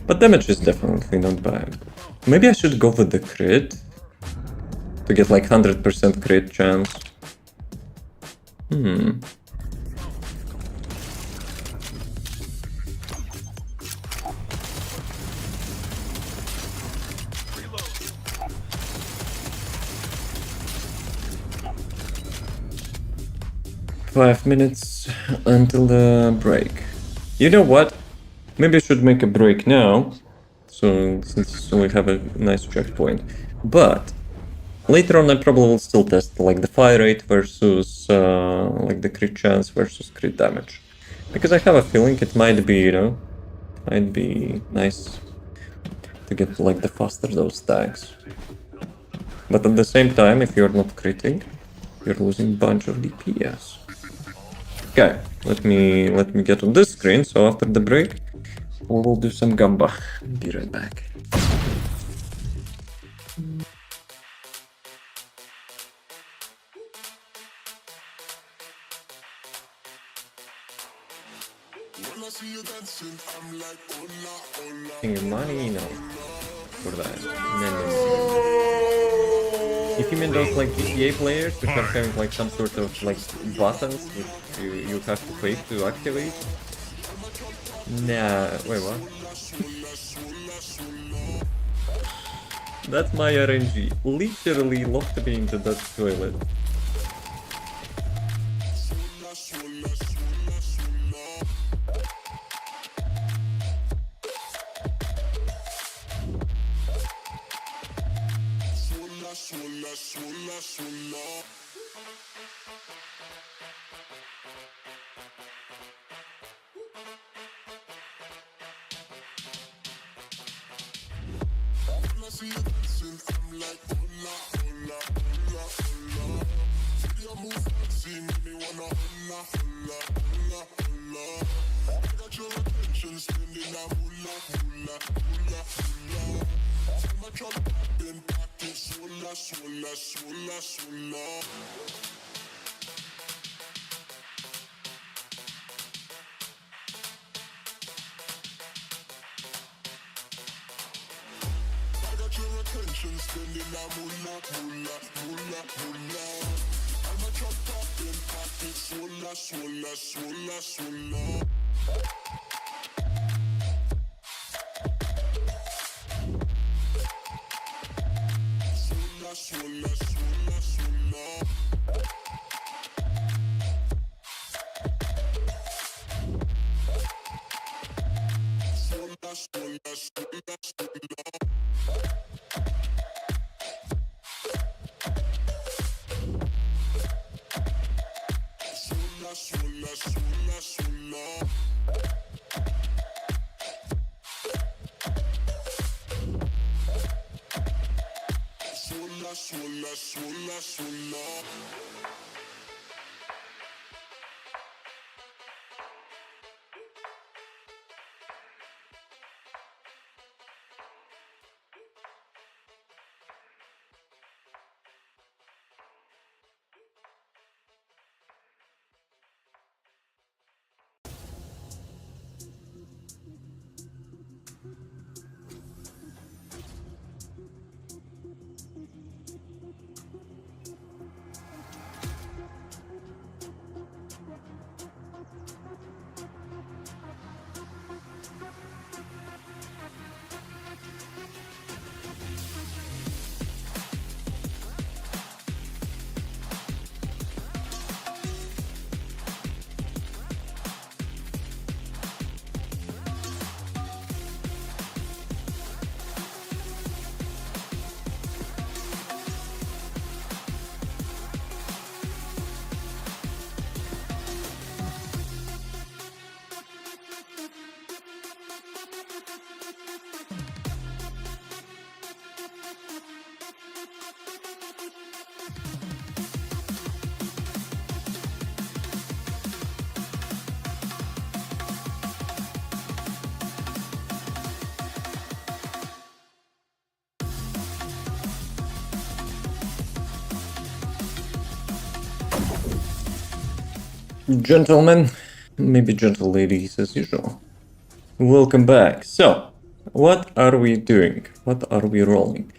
But damage is definitely not bad. Maybe I should go with the crit to get like 100% crit chance. 5 minutes until the break. You know what? Maybe I should make a break now, so since we have a nice checkpoint. But later on, I probably will still test like the fire rate versus like the crit chance versus crit damage, because I have a feeling it might be, you know, might be nice to get like the faster those stacks. But at the same time, if you're not critting, you're losing a bunch of DPS. Okay, let me get on this screen. So after the break, we'll do some gamba. Be right back. Getting money, no, for that. If you mean those like GTA players which are having like some sort of like buttons which you have to pay to activate. Nah, wait, what? That's my RNG. Literally locked me into that toilet. Gentlemen, maybe gentle ladies as usual. Welcome back. So, what are we doing? What are we rolling?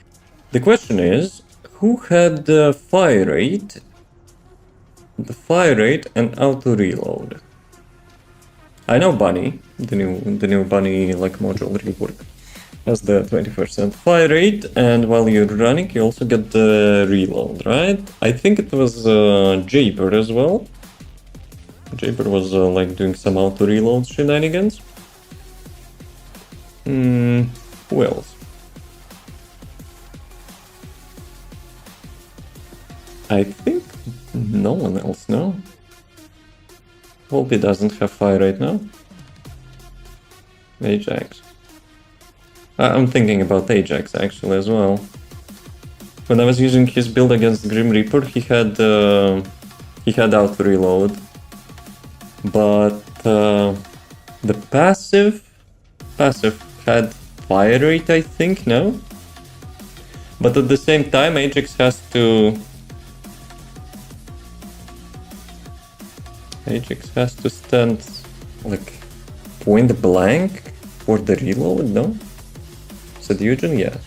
The question is, who had the fire rate and auto reload? I know Bunny, the new Bunny like module rework, has the 20% fire rate, and while you're running, you also get the reload, right? I think it was Jaber as well. Jaber was like doing some auto reload shenanigans. Who else? I think no one else, no? Volby doesn't have fire right now. Ajax. I'm thinking about Ajax actually as well. When I was using his build against Grim Reaper, he had auto reload, but the passive had fire rate, I think, no? But at the same time, Ajax has to stand like point blank for the reload, no? Said Eugen, yes.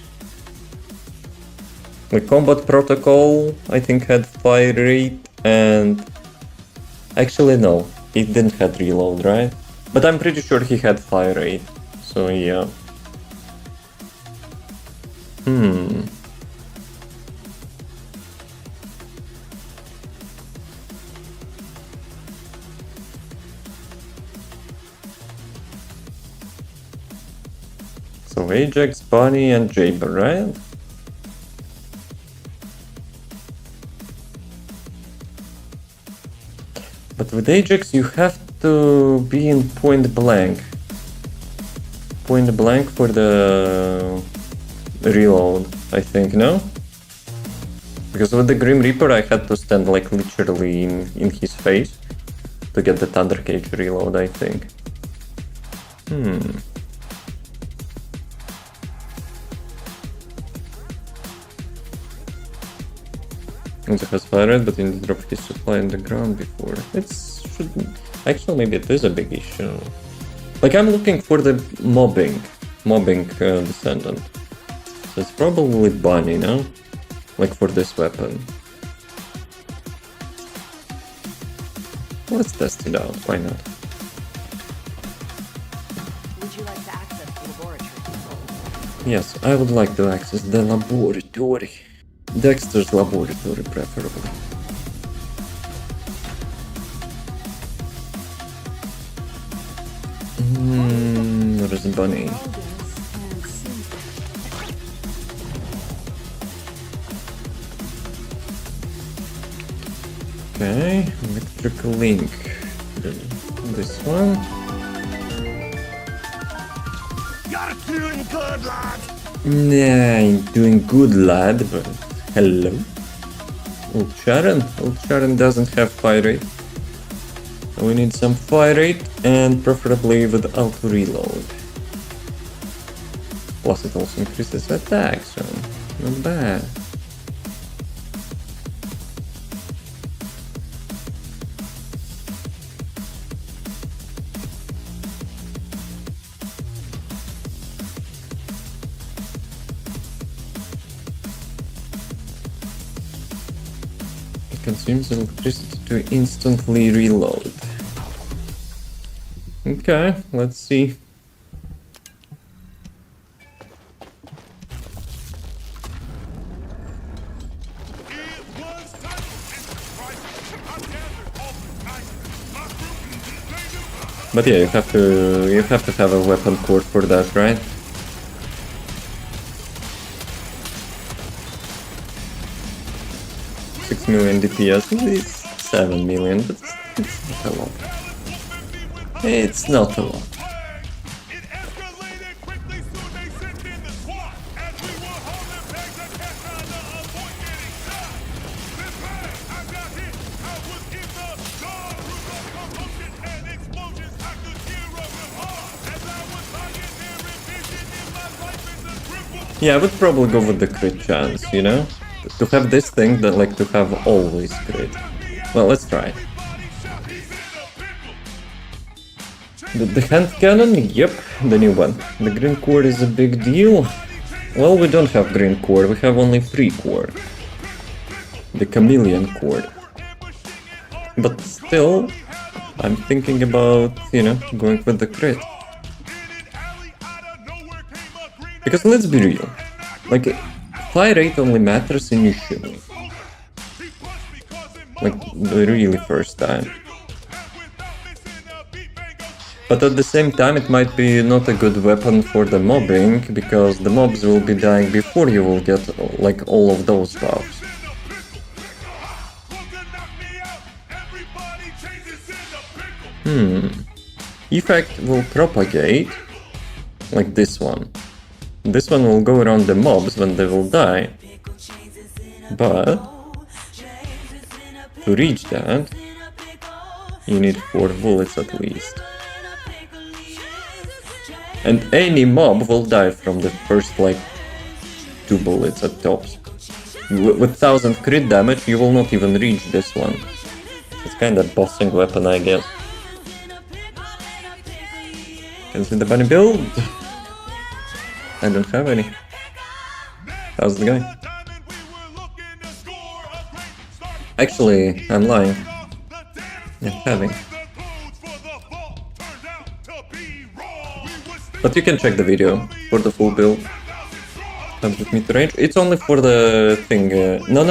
Like Combat Protocol, I think had fire rate, and actually no, it didn't have reload, right? But I'm pretty sure he had fire rate, so yeah. So Ajax, Bunny, and Jaber, right? But with Ajax you have to be in point blank. Point blank for the reload, I think, no? Because with the Grim Reaper I had to stand like literally in his face to get the Thunder Cage reload, I think. It has fire rate, but didn't drop his supply on the ground before. Actually, maybe it is a big issue. Like, I'm looking for the mobbing Descendant. So it's probably Bunny, no? Like for this weapon. Let's test it out, why not? Would you like to access the laboratory? Yes, I would like to access the laboratory. Dexter's laboratory, preferably. Where is the Bunny? Okay, electrical link. This one. You're doing good, lad. Nah, I'm doing good, lad, but hello. Old Sharon doesn't have fire rate. So we need some fire rate and preferably with auto reload. Plus it also increases attack, so not bad. Consumes electricity to instantly reload. Okay, let's see. But yeah, you have to have a weapon core for that, right? $6 million DPS, it's 7 million, but it's not a lot. It's not a lot. Yeah, I would probably go with the crit chance, you know? To have this thing that like to have always crit. Well, let's try. The hand cannon? Yep, the new one. The green cord is a big deal. Well, we don't have green cord, we have only free cord. The chameleon cord. But still, I'm thinking about, you know, going with the crit. Because let's be real. Like, fire rate only matters initially. Like, the really first time. But at the same time, it might be not a good weapon for the mobbing, because the mobs will be dying before you will get, like, all of those buffs. Effect will propagate, like this one. This one will go around the mobs when they will die, but to reach that, you need 4 bullets at least. And any mob will die from the first, like, 2 bullets at tops. With 1000 crit damage, you will not even reach this one. It's kinda bossing weapon, I guess. Can see the bunny build? I don't have any. How's the guy? Actually, I'm lying. Yeah, having. But you can check the video for the full build. 100 meter range. It's only for the thing. No.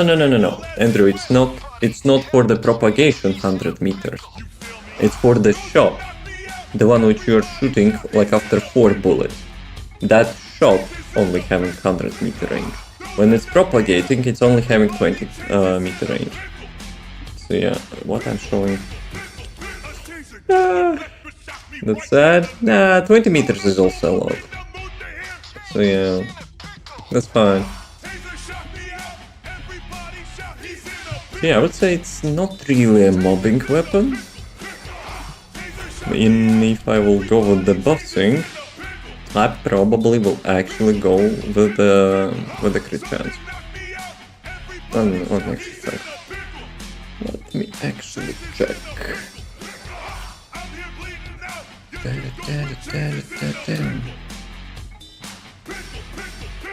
Andrew, it's not for the propagation 100 meters. It's for the shot. The one which you're shooting like after 4 bullets. That shot only having 100 meter range. When it's propagating, it's only having 20 meter range. So yeah, what I'm showing. That's sad. Nah, 20 meters is also a lot. So yeah, that's fine. So yeah, I would say it's not really a mobbing weapon. If I will go with the bossing, I probably will actually go with the crit chance. Let me actually check. Let me actually check.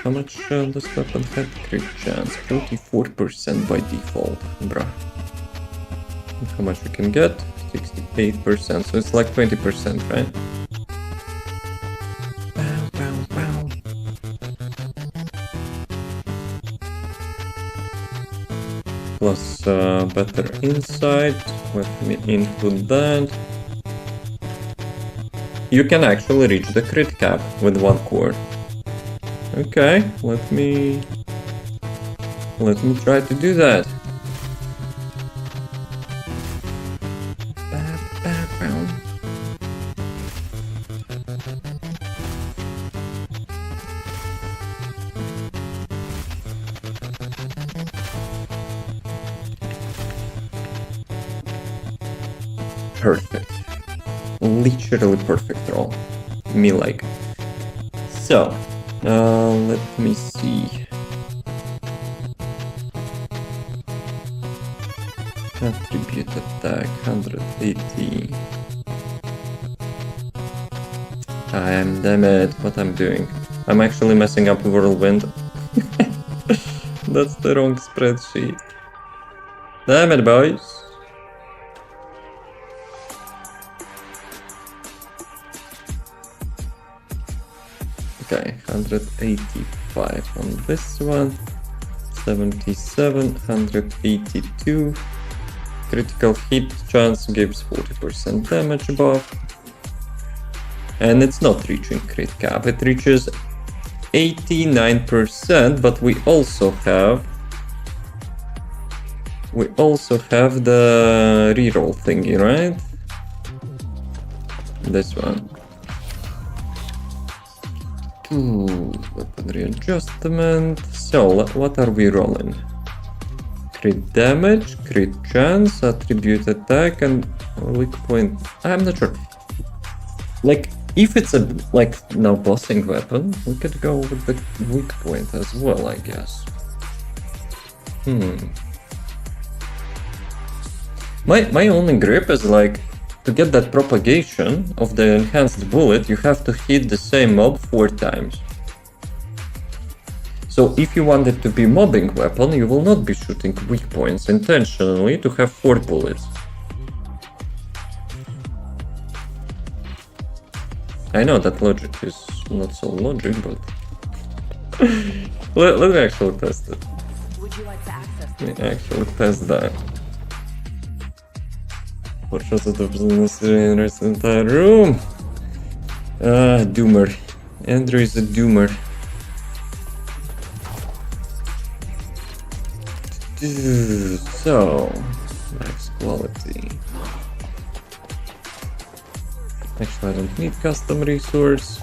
How much this weapon had crit chance? 44% by default, bruh. How much we can get? 68%, so it's like 20%, right? Plus better insight, let me include that. You can actually reach the crit cap with 1 core. Okay, let me try to do that. Perfect. Literally perfect roll. Me like. So, let me see. Attribute attack 180. Damn it, what I'm doing. I'm actually messing up Whirlwind. That's the wrong spreadsheet. Damn it, boys. Okay, 185 on this one, 77, 182. Critical hit chance gives 40% damage buff. And it's not reaching crit cap, it reaches 89%, but we also have the reroll thingy, right? This one. Weapon readjustment. So, what are we rolling? Crit damage, crit chance, attribute attack, and weak point. I'm not sure. Like, if it's a now bossing weapon, we could go with the weak point as well, I guess. My only grip is like to get that propagation of the enhanced bullet, you have to hit the same mob 4 times. So if you want it to be mobbing weapon, you will not be shooting weak points intentionally to have 4 bullets. I know that logic is not so logic, but let me actually test it. Would you like to access Let me actually test that. What shows it up in the entire room? Doomer. Andrew is a doomer. So, max quality. Actually, I don't need custom resource.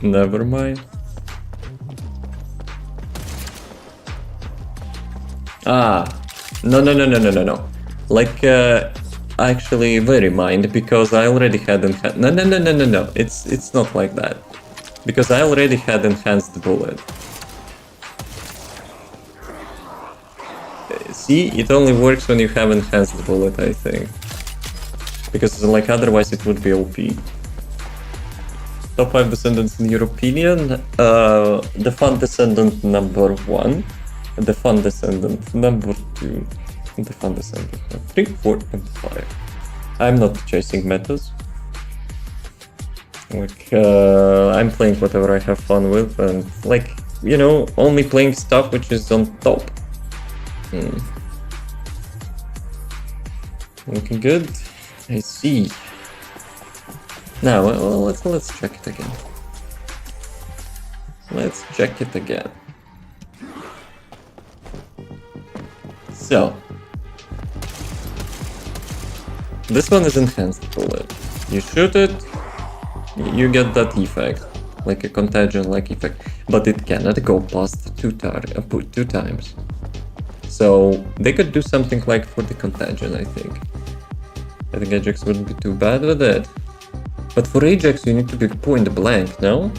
Never mind. No. Like, actually, very mind, because I already had enhanced. No. It's not like that, because I already had enhanced bullet. See, it only works when you have enhanced bullet, I think, because like otherwise it would be OP. Top 5 Descendants in your opinion? The Fun Descendant number 1, the Fun Descendant number 2, the Fun Descendant number 3, 4, and 5. I'm not chasing metas. Like, I'm playing whatever I have fun with, and like, you know, only playing stuff which is on top. Looking good. I see. Now, let's check it again. Let's check it again. So, this one is enhanced bullet. You shoot it, you get that effect, like a contagion-like effect, but it cannot go past two times. So they could do something like for the contagion, I think. I think Ajax wouldn't be too bad with it. But for Ajax you need to be point blank, no?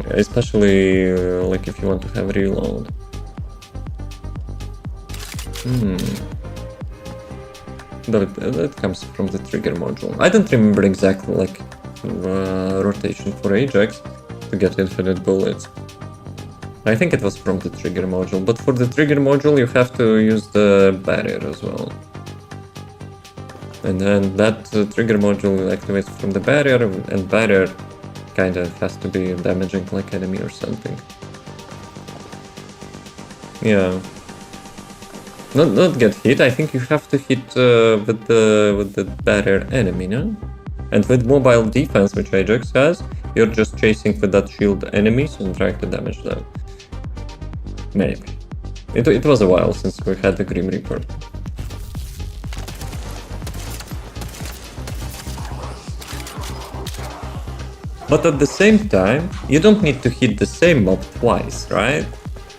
Especially like if you want to have reload. That comes from the trigger module. I don't remember exactly like rotation for Ajax to get infinite bullets. I think it was from the trigger module, but for the trigger module you have to use the barrier as well. And then that trigger module activates from the barrier, and barrier kinda has to be damaging like enemy or something. Yeah. Not get hit, I think you have to hit with the barrier enemy, no? And with mobile defense, which Ajax has, you're just chasing with that shield enemies and trying to damage them. Maybe. It was a while since we had the Grim Reaper. But at the same time, you don't need to hit the same mob twice, right?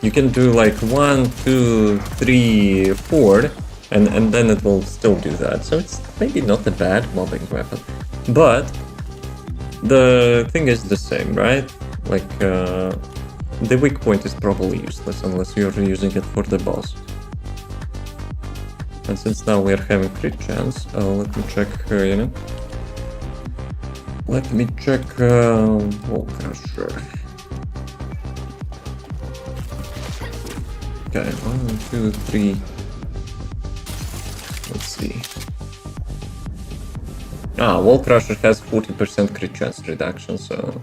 You can do like 1, 2, 3, 4, and then it will still do that. So it's maybe not a bad mobbing weapon. But the thing is the same, right? Like, the weak point is probably useless unless you're using it for the boss. And since now we are having crit chance, let me check, you know. Let me check Wall Crusher. Okay, 1, 2, 3. Let's see. Wall Crusher has 40% crit chance reduction, so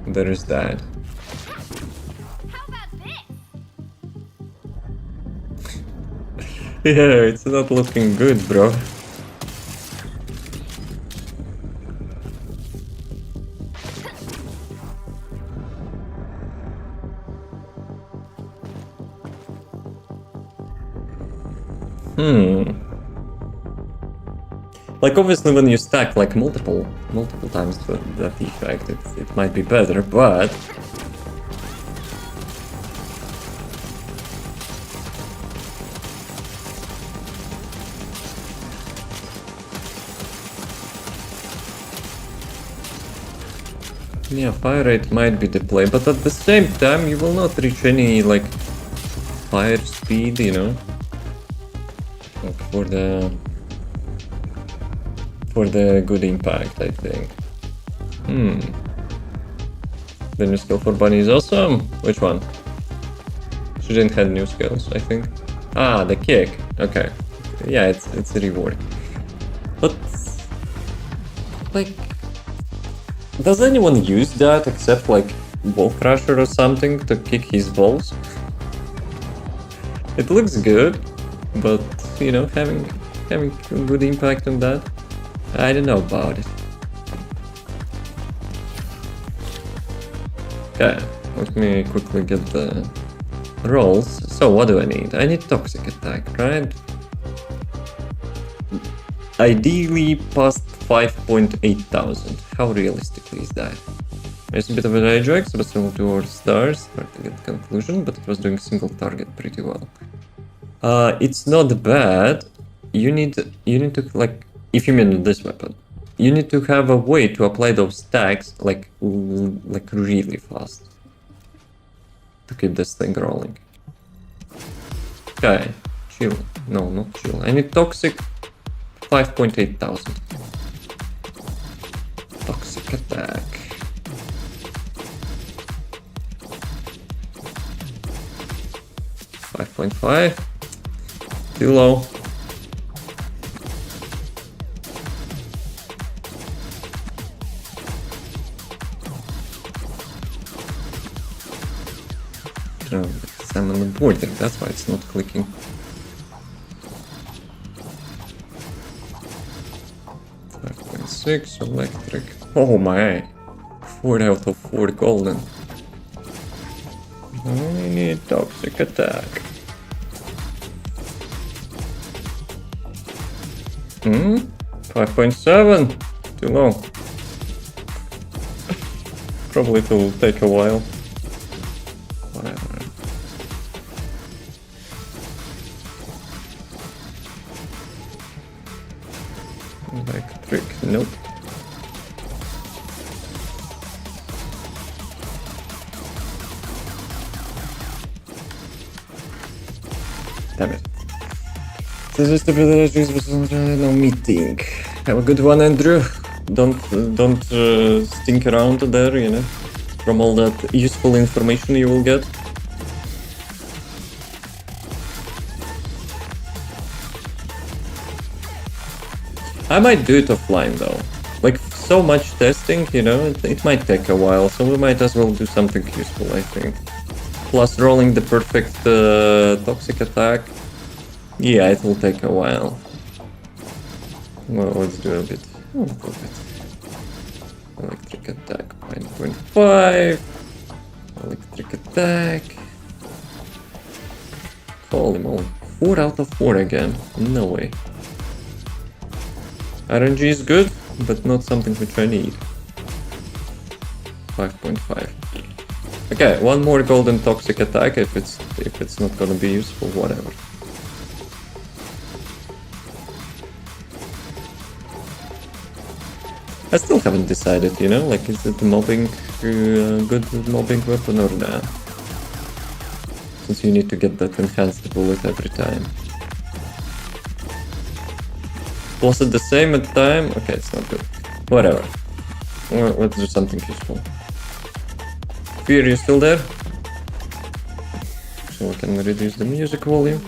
there is that. Yeah, it's not looking good, bro. Like obviously when you stack like multiple times that effect, it might be better, but Yeah, fire rate might be the play, but at the same time, you will not reach any, like, fire speed, you know? Like, for the good impact, I think. The new skill for Bunny is awesome. Which one? She didn't have new skills, I think. Ah, the kick. Okay. Yeah, it's a reward. But like, does anyone use that except like Ball Crusher or something to kick his balls? It looks good, but you know, having a good impact on that, I don't know about it. Okay, let me quickly get the rolls. So what do I need? I need Toxic Attack, right? Ideally past 5,800. How realistically is that? There's a bit of an Ajax, but still towards stars. Hard to get conclusion, but it was doing single target pretty well. It's not bad. You need to, like, if you mean this weapon, you need to have a way to apply those stacks like really fast to keep this thing rolling. Okay, chill. No, not chill. I need Toxic 5,800. Toxic Attack. $5.5. Too low. Oh, because I'm on the border, that's why it's not clicking. $5.6 electric. Oh my! 4 out of 4 golden. I need Toxic Attack. 5.7. Too low. Probably it will take a while. Whatever. Electric, nope. Damn it. This is the privileges, but no meeting. Have a good one, Andrew. Don't stink around there, you know, from all that useful information you will get. I might do it offline though. Like, so much testing, you know, it might take a while, so we might as well do something useful, I think. Plus, rolling the perfect Toxic Attack. Yeah, it will take a while. Well, let's do a bit. Electric Attack 9.5. Electric Attack. Holy moly. 4 out of 4 again. No way. RNG is good, but not something which I need. 5.5. Okay, one more golden Toxic Attack if it's not gonna be useful, whatever. I still haven't decided, you know, like, is it mobbing good mobbing weapon or not? Since you need to get that enhanced bullet every time. Was it the same at time? Okay, it's not good. Whatever. Let's do something useful. Fear, you still there? So we can reduce the music volume.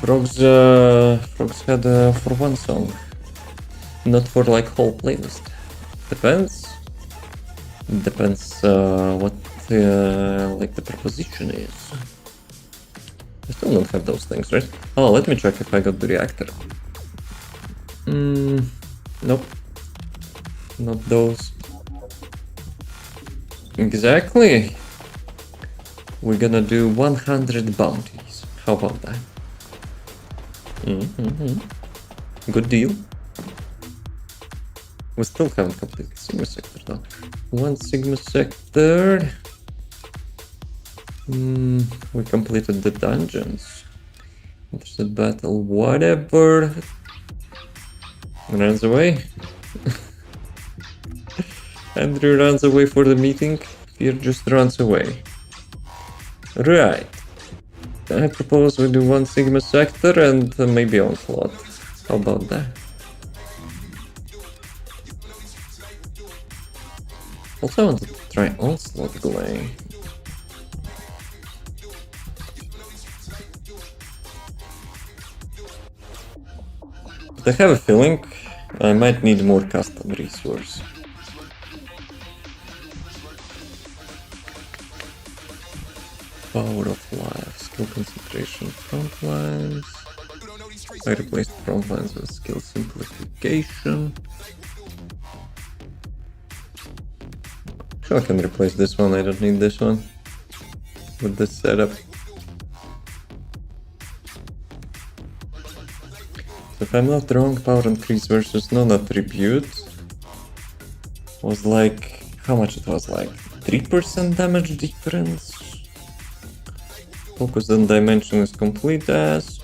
Frogs had for one song. Not for like whole playlist. Depends. Depends what like the proposition is. I still don't have those things, right? Oh, let me check if I got the reactor. Nope. Not those. Exactly. We're gonna do 100 bounties. How about that? Good deal. We still haven't completed Sigma Sector though. One Sigma Sector. We completed the dungeons. Interested battle, whatever. Runs away. Andrew runs away for the meeting. Fear just runs away. Right. I propose we do one Sigma sector and maybe Onslaught. How about that? Also, I wanted to try Onslaught Gley. But I have a feeling I might need more custom resource. Power of life, skill concentration, front lines. I replaced front lines with skill simplification. Sure, I can replace this one, I don't need this one with this setup. So if I'm not wrong, power increase versus non-attribute was like, how much it was, like 3% damage difference? Focus on dimension is complete as,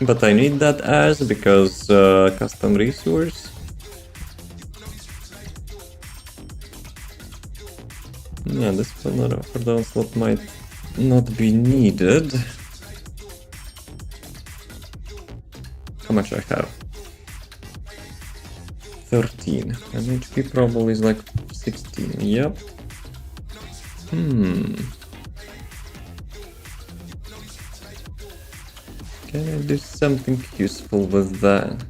but I need that as because custom resource. Yeah, this for the onslaught might not be needed. How much I have? 13. And HP probably is like 16. Yep. Can I do something useful with that?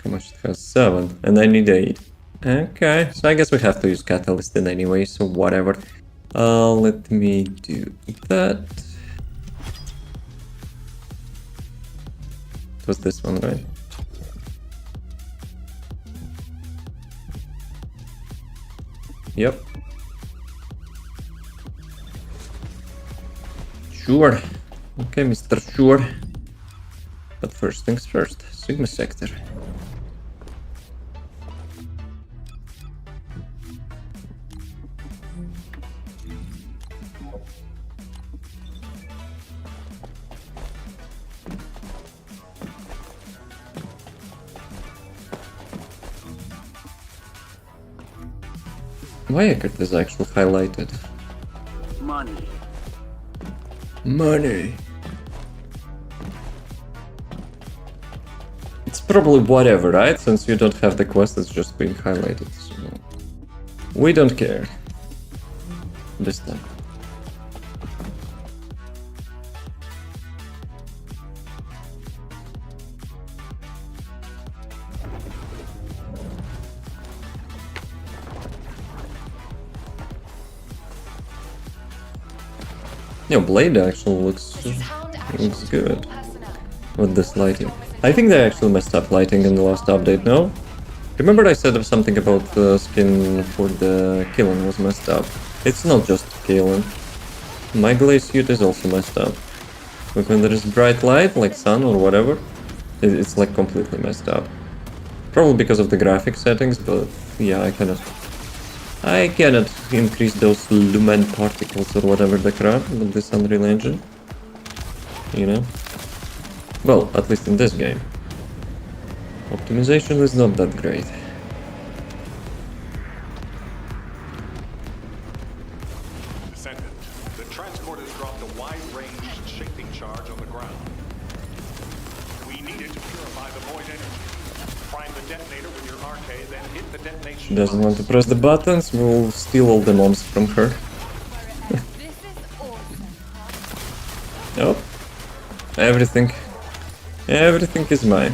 How much it has? 7, and I need 8. Okay, so I guess we have to use Catalyst in anyway, so whatever. Let me do that. It was this one, right? Yep. Sure. Okay, Mr. Sure. But first things first, Sigma sector. Why is actually highlighted? Money. Money. It's probably whatever, right? Since you don't have the quest, it's just being highlighted. So we don't care. This time. Yeah, Blade actually looks good with this lighting. I think they actually messed up lighting in the last update, no? Remember I said something about the skin for the Killen was messed up. It's not just Killen. My Gley suit is also messed up. Like when there is bright light, like sun or whatever, it's like completely messed up. Probably because of the graphic settings, but yeah, I cannot increase those lumen particles or whatever the crap with this Unreal Engine. You know? Well, at least in this game. Optimization is not that great. Descendant, the transport has dropped a wide-range shaping charge on the ground. We need it to purify the void energy. Prime the detonator with your arcade, then hit the detonation. She doesn't want to press the buttons, we'll steal all the mobs from her. This is awesome. Oh. Everything is mine.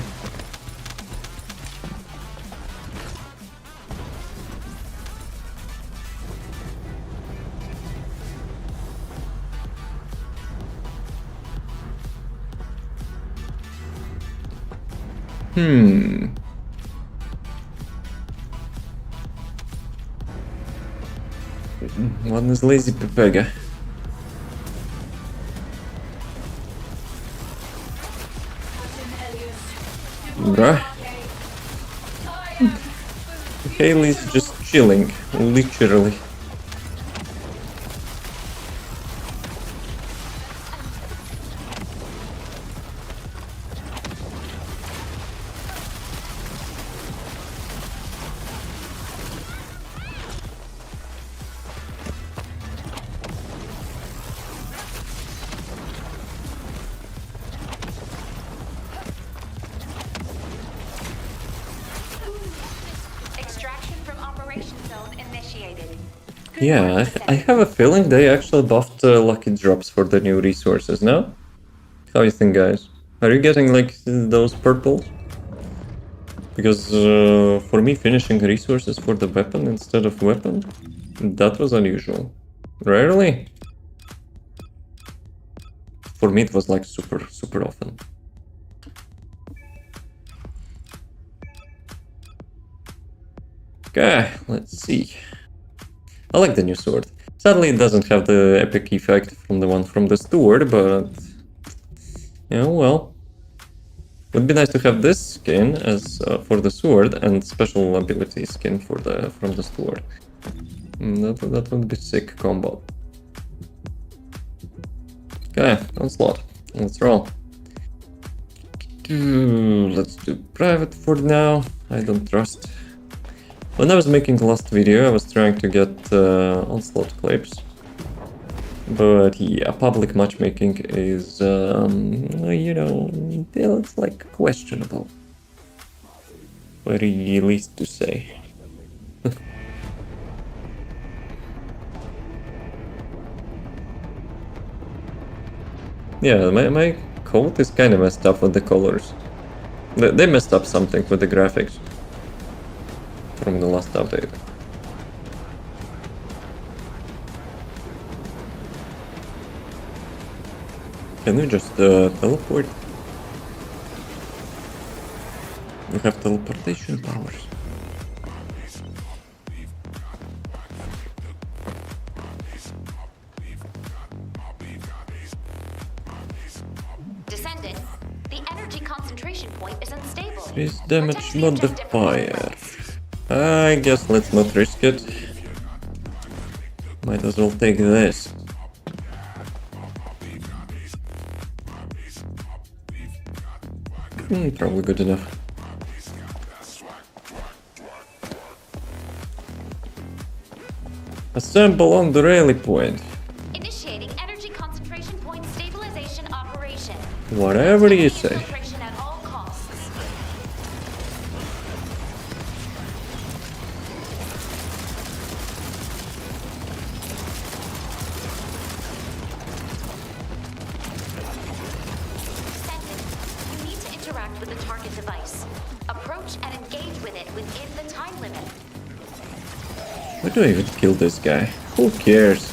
One is lazy Pepega. Bruh. Haley's just chilling, literally. Extraction from operation zone initiated. Yeah, I have a feeling they actually buffed lucky drops for the new resources now. How you think, guys? Are you getting like those purples? Because for me, finishing resources for the weapon instead of weapon, that was unusual. Rarely. For me, it was like super often. Okay, let's see. I like the new sword. Sadly, it doesn't have the epic effect from the one from the steward, but... yeah, well. Would be nice to have this skin as for the sword and special ability skin for the from the steward. That would be sick combo. Okay, onslaught. Let's roll. Let's do private for now. I don't trust. When I was making the last video, I was trying to get onslaught clips. But yeah, public matchmaking is, you know, it's like questionable. Very least to say. Yeah, my code is kind of messed up with the colors. They messed up something with the graphics from the last update. Can we just teleport? We have teleportation powers. Descendant, the energy concentration point is unstable. Increase damage Protect the objective modifier. I guess let's not risk it. Might as well take this. Probably good enough. Assemble on the rally point. Initiating energy concentration point stabilization operation. Whatever you say. Infiltration at all costs. Descendant, you need to interact with the target device. Approach and engage with it within the time limit. Why do I even kill this guy? Who cares?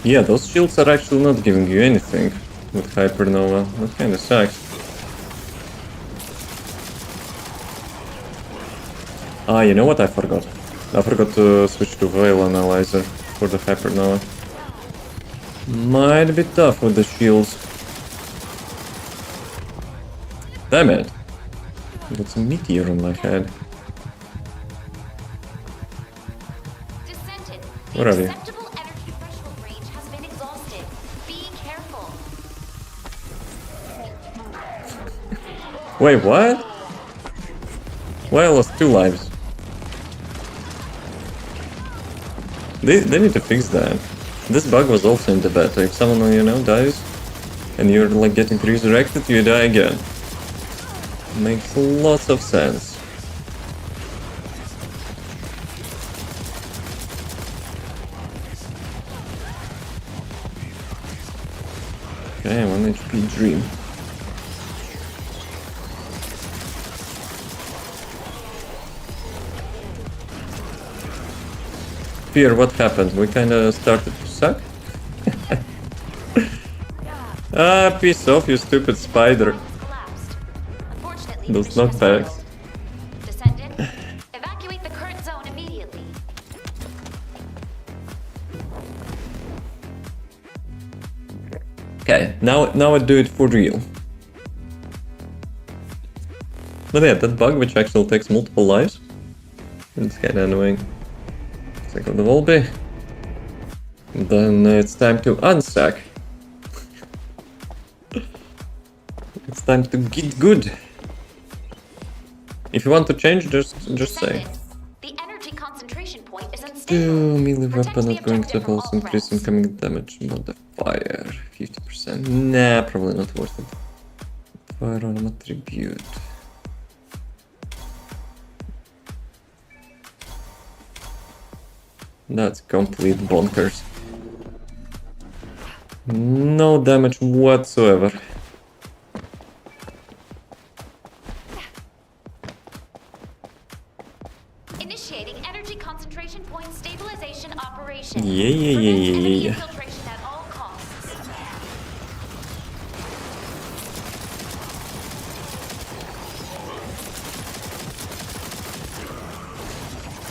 Yeah, those shields are actually not giving you anything with Hypernova. That kinda sucks. Ah, you know what I forgot? I forgot to switch to Veil Analyzer for the Hypernova. Might be tough with the shields. Damn it! Got some meteor on my head. Descendant, What the are you? acceptable energy threshold range has been exhausted. Be careful. Wait, what? Why I lost 2 lives? They need to fix that. This bug was also in the beta. If someone, you know, dies and you're like getting resurrected, you die again. Makes lots of sense. Okay, 1 HP dream. Fear, what happened? We kinda started to suck? Ah, piece off, you stupid spider. Collapsed. Unfortunately, Those the mission has knockbacks. failed. Descendant, evacuate the current zone immediately. Okay, now I do it for real. But yeah, that bug which actually takes multiple lives. It's kinda annoying. Second the Volby. Then it's time to unsack. It's time to get good. If you want to change, just say. Descendant, the energy concentration point is unstable. Melee Protect weapon the outgoing objective from levels all increase threats. incoming damage modifier 50%. Nah, probably not worth it. Firearm attribute. That's complete bonkers. No damage whatsoever. Initiating energy concentration point stabilization operation. Yeah. Prevent enemy infiltration at all costs.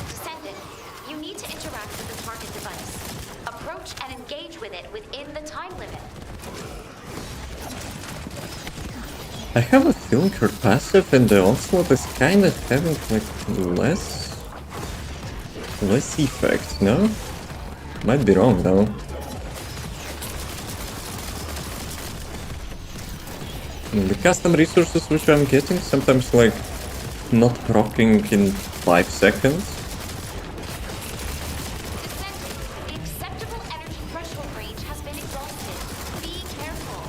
Descendant, you need to interact with the target device. Approach and engage with it within the time limit. I have a feeling her passive in the onslaught is kind of having like less effect, no? Might be wrong though. And the custom resources which I'm getting sometimes like not proccing in 5 seconds. Descendant, the acceptable energy threshold range has been exhausted. Be careful.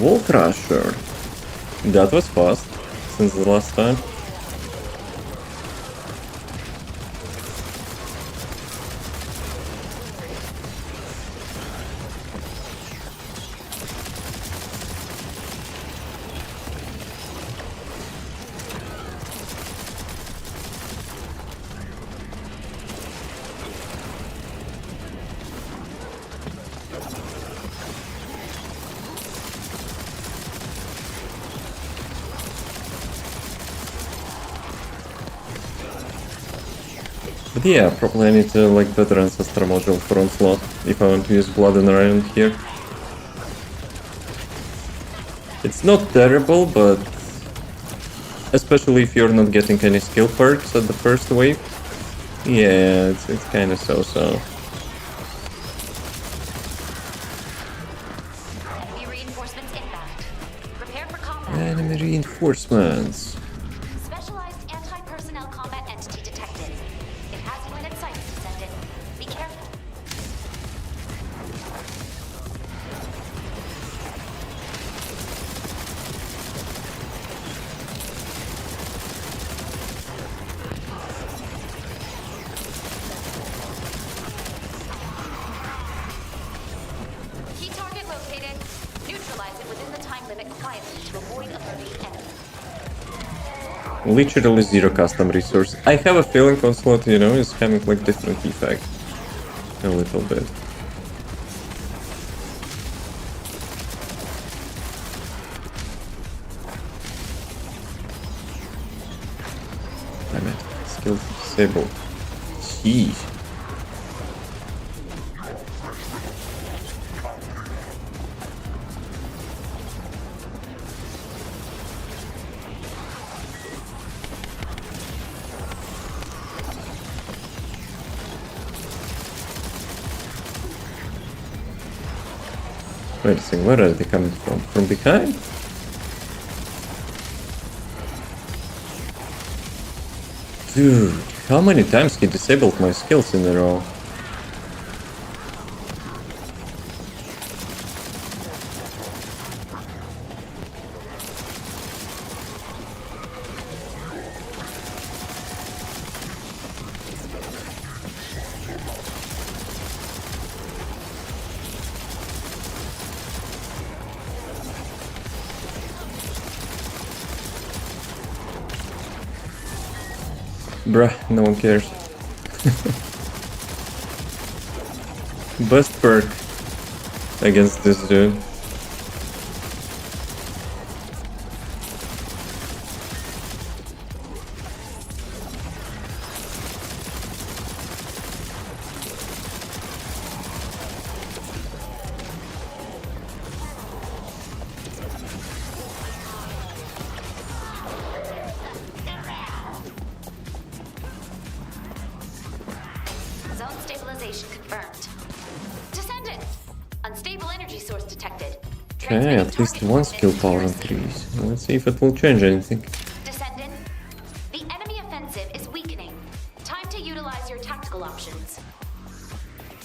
Wall Crusher. That was fast since the last time. But yeah, probably I need to like better ancestor module for onslaught if I want to use blood and iron here. It's not terrible, but especially if you're not getting any skill perks at the first wave, yeah, it's kind of so-so. Enemy reinforcements inbound. Prepare for combat. Enemy reinforcements. Specialized anti-personnel combat entity detected. It has you in its sights, Descendant. Be careful. Key target located. Neutralize it within the time limit quietly to avoid alerting enemy. Literally zero custom resource. I have a feeling onslaught, you know, is having like different effect. A little bit. Damn it. Skill disabled. Jeez. Wait a second, where are they coming from? From behind? Dude, how many times he disabled my skills in a row? Bruh, no one cares. Best perk against this dude. Zone stabilization confirmed. Descendant! Unstable energy source detected. Okay, at least one skill power increase. Let's see if it will change anything. Descendant, the enemy offensive is weakening. Time to utilize your tactical options.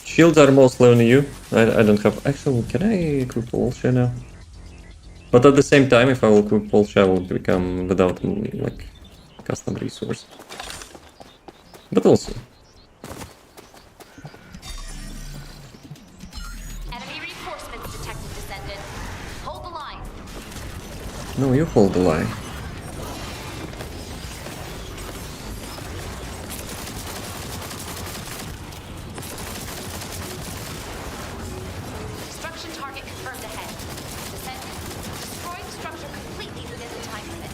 Shields are mostly on you. I don't have... Actually, can I equip Walsha now? But at the same time, if I will equip Walsha, I will become without, like, custom resource. But we'll see. Enemy reinforcements detected, Descendant. Hold the line. No, you hold the line. Destruction target confirmed ahead. Descendant, destroying structure completely within the time limit.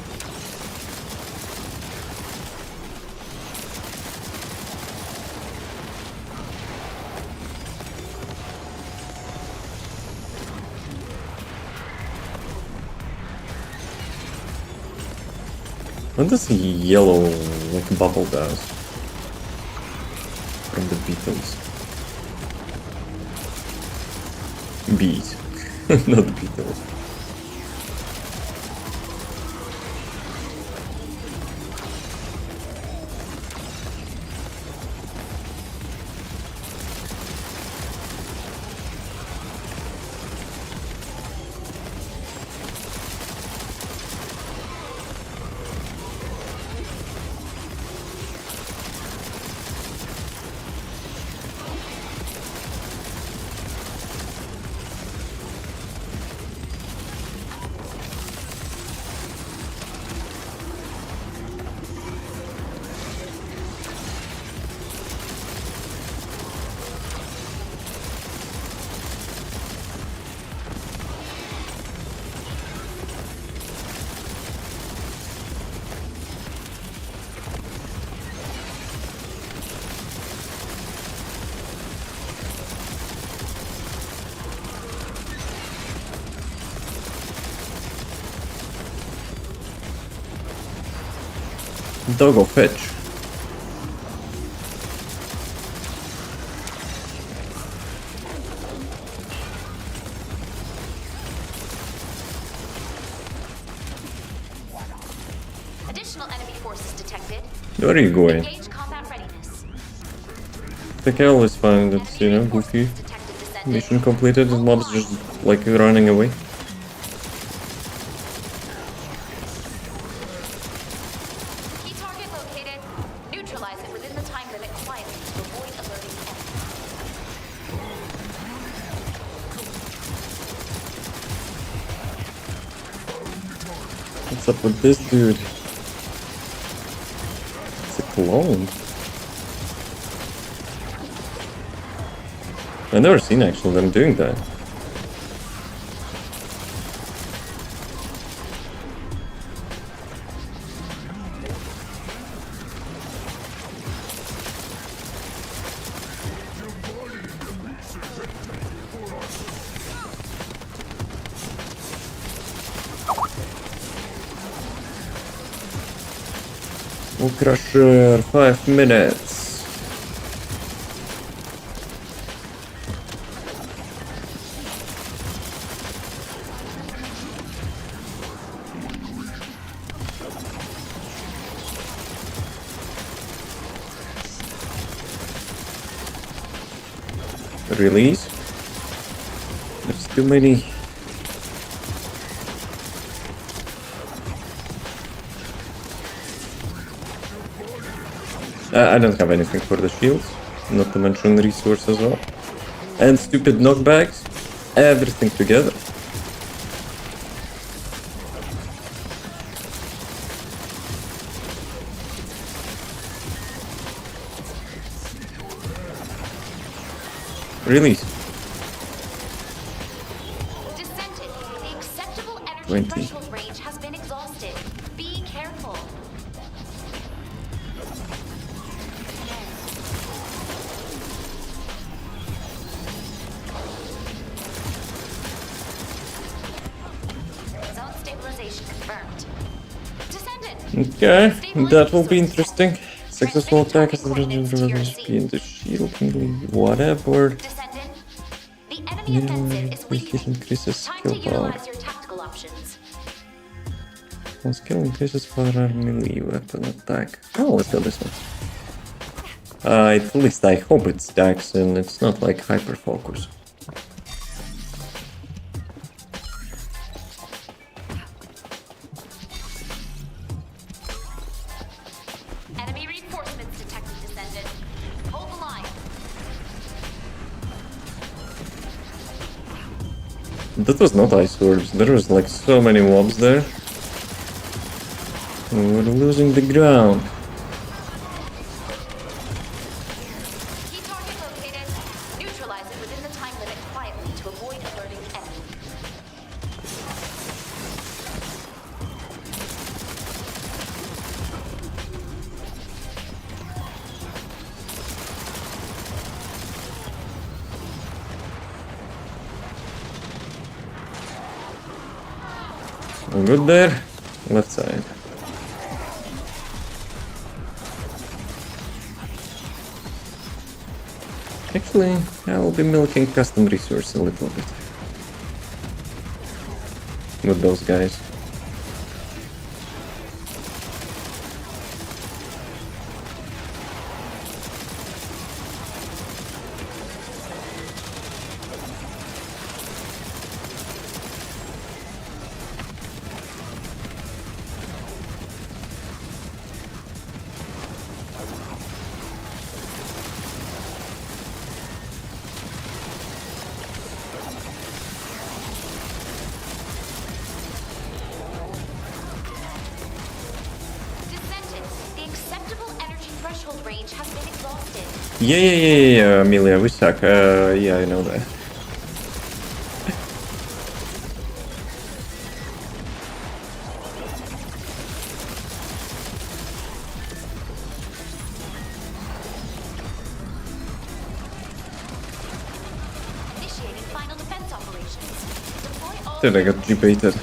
What does the yellow, like, bubble does? From the Beatles. Bees. Not Beatles. Doggo fetch. Additional enemy forces detected. Where are you going? Engage combat readiness. Like I always find it's, you know, goofy. Detected, Descendant. Mission completed and mobs just, like, running away. Key target located. Neutralize it within the time limit quietly to avoid alerting enemy. What's up with this dude? It's a clone. I've never seen actually them doing that. Crusher, 5 minutes. Release. There's too many. I don't have anything for the shields, not to mention resource as well. And stupid knockbacks. Everything together. Release. Descendant, the acceptable energy 20. threshold range has been exhausted. Be careful. Zone stabilization confirmed. Descendant. Okay, that will be interesting. Successful attack is in the shield, whatever. Descendant. The enemy offensive is It weakening. increases Time skill to power. utilize your tactical options. One skill increases further melee weapon attack. Oh, let's go this one. At least I hope it stacks and it's not like hyper focus. Enemy reinforcements detected, Descendant. Hold the line. That was not ice orbs. There was like so many mobs there. We're losing the ground. Key target located. Neutralize it within the time limit quietly to avoid alerting the enemy. I'm good there. Left side. Actually, I will be milking custom resource a little bit. With those guys. Descendant, the acceptable energy threshold range has been exhausted. Yeah, Amelia, we suck. Yeah, I know that. Initiating final defense operations. Deploy all Dude, I got G-baited.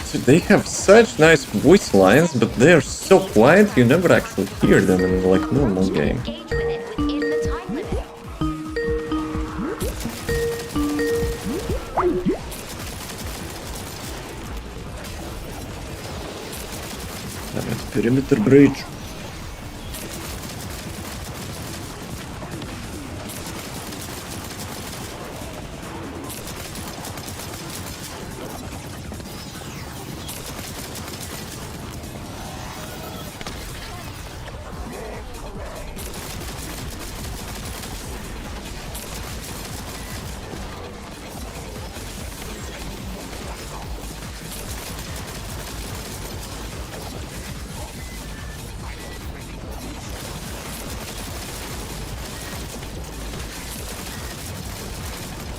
So they have such nice voice lines, but they are so quiet you never actually hear them in like normal game. engage with it within the time limit. Alright, perimeter breach.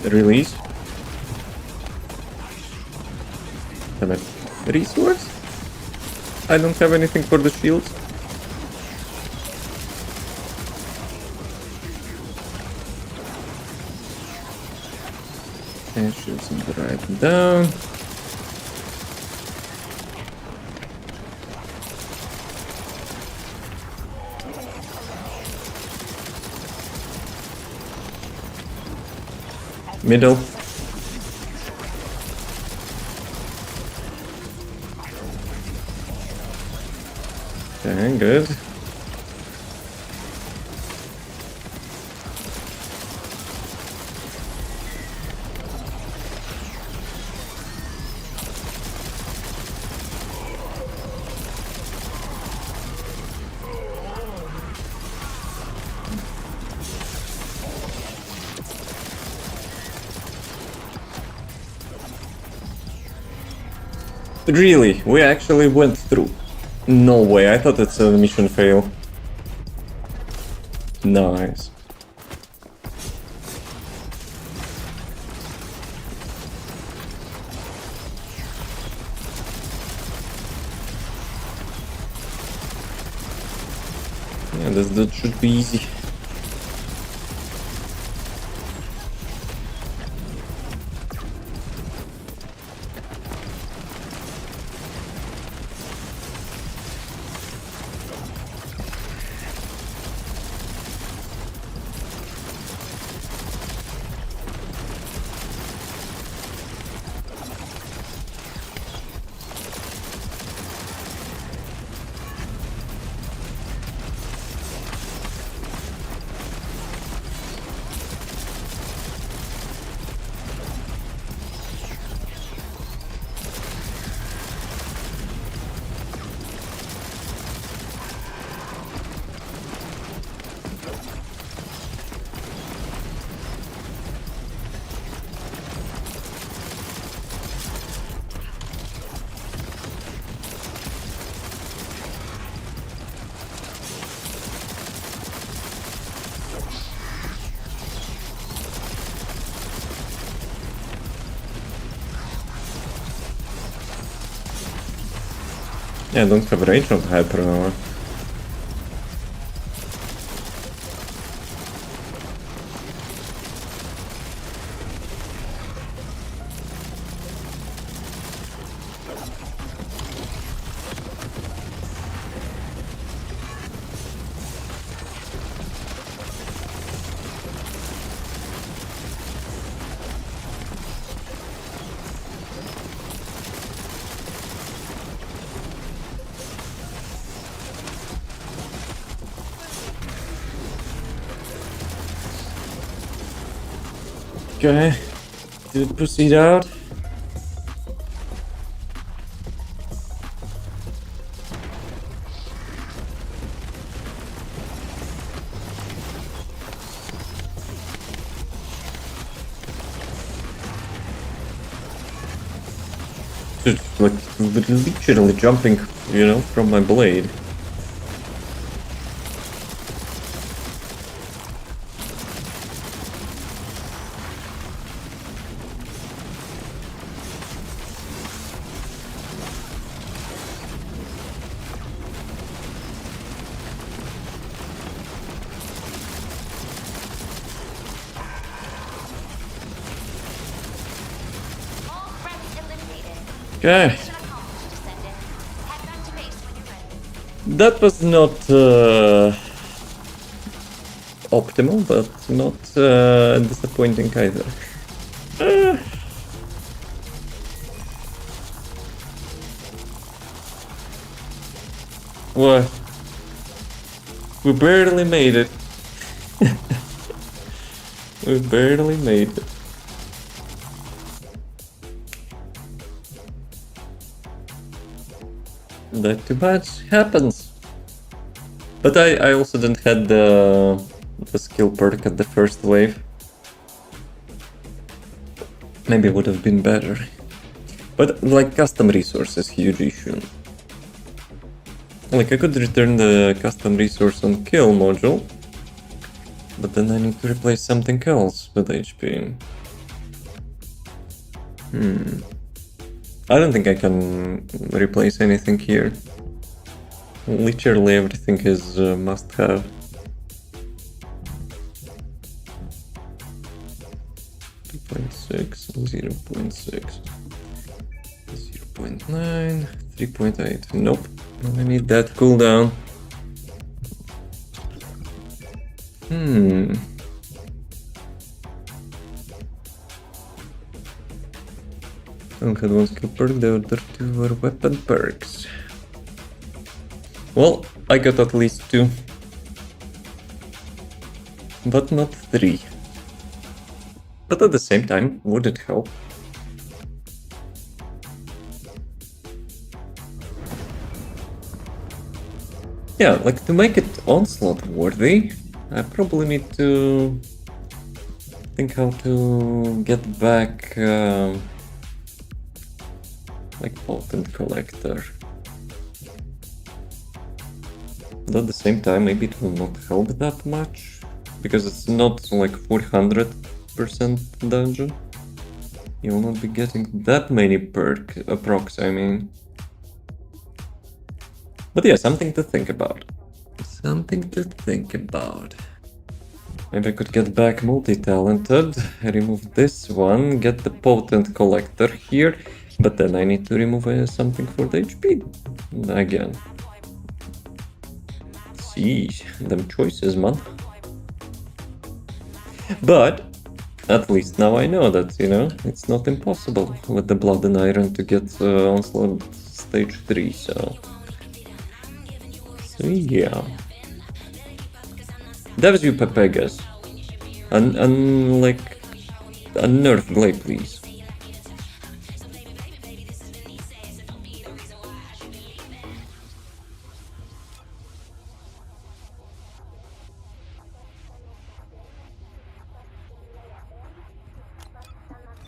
Release. Damn it. Resource? I don't have anything for the shields. And shields and right down. Middle. Okay, good. Really? We actually went through. No way, I thought it's a mission fail. Nice. Yeah, that should be easy. Yeah, I don't have range on hyper armor. Okay, to proceed out. Just like literally jumping, you know, from my blade. All threats eliminated. Okay, Mission accomplished, Descendant. Head back to base when you're ready. that was not optimal, but not disappointing either. What? We barely made it. We barely made it. That too much happens. But I also didn't have the skill perk at the first wave. Maybe it would have been better. But like custom resources, huge issue. Like I could return the custom resource on kill module, but then I need to replace something else with HP. I don't think I can replace anything here. Literally everything is must have. .6, 0.6, 0.9, 3.8. Nope, I need that cooldown. I only had one skill perk, the other two were weapon perks. Well, I got at least 2. But not 3. But at the same time, would it help? Yeah, like to make it onslaught worthy, I probably need to think how to get back like potent collector. But at the same time, maybe it will not help that much because it's not like 400% dungeon. You will not be getting that many procs, I mean. But yeah, something to think about. Something to think about. Maybe I could get back multi-talented, remove this one, get the potent collector here, but then I need to remove something for the HP again. See, them choices, man. But at least now I know that, you know, it's not impossible with the Blood and Iron to get Onslaught stage 3, so yeah. Devs you Pepegas. And like a nerf Gley, please.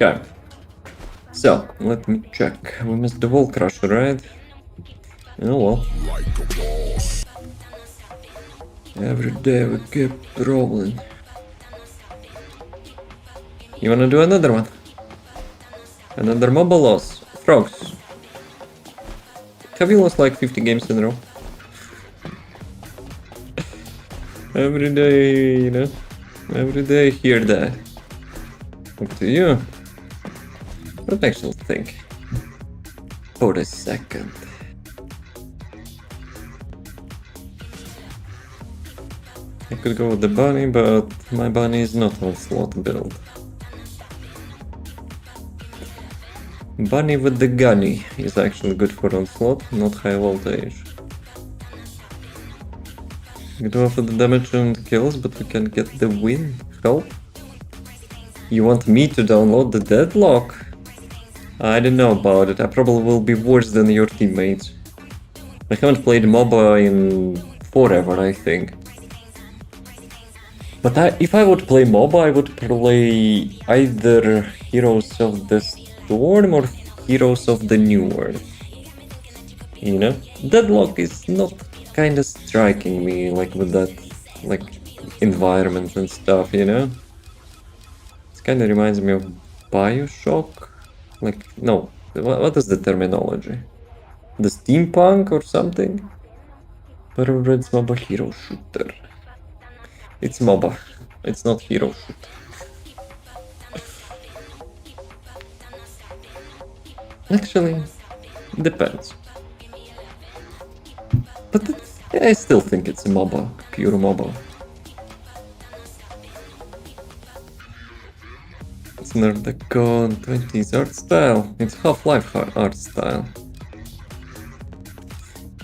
Okay. So let me check. We missed the Wall Crusher, right? Oh well. Every day we keep rolling. You wanna do another one? Another mobile loss. Frogs. Have you lost like 50 games in a row? Every day, you know? Every day I hear that. Up to you. But actually think. For a second. I could go with the bunny, but my bunny is not on slot build. Bunny with the gunny is actually good for onslaught, not high voltage. We do offer the damage and kills, but we can get the win. Help? You want me to download the deadlock? I don't know about it, I probably will be worse than your teammates. I haven't played MOBA in forever, I think. But if I would play MOBA, I would play either Heroes of the Storm or Heroes of the New World. You know? Deadlock is not kinda striking me, like with that, like, environment and stuff, you know? It kinda reminds me of Bioshock? Like, no, what is the terminology? The steampunk or something? Thoroughbred's MOBA hero shooter. It's MOBA, it's not hero shooter. Actually, depends. But I still think it's a MOBA, pure MOBA. It's not the con 20's art style, it's Half-Life art style.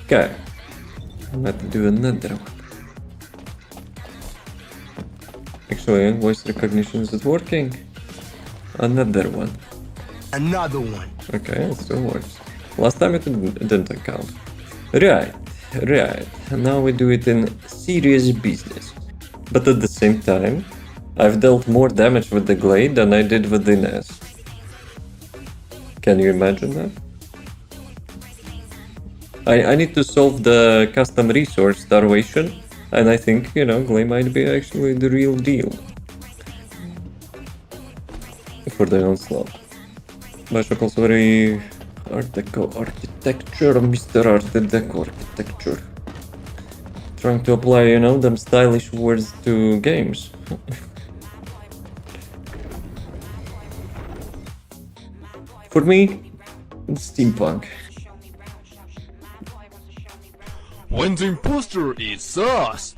Okay, I'm about to do another one. Actually, voice recognition is working. Another one. Another one. Okay, it still works. Last time it didn't count. Right. Now we do it in serious business. But at the same time, I've dealt more damage with the Gley than I did with the NES. Can you imagine that? I need to solve the custom resource starvation, and I think, you know, Gley might be actually the real deal. For the onslaught. Bioshock also very Art Deco architecture, Mr. Art Deco architecture. Trying to apply, you know, them stylish words to games. For me, it's steampunk. When the imposter is us.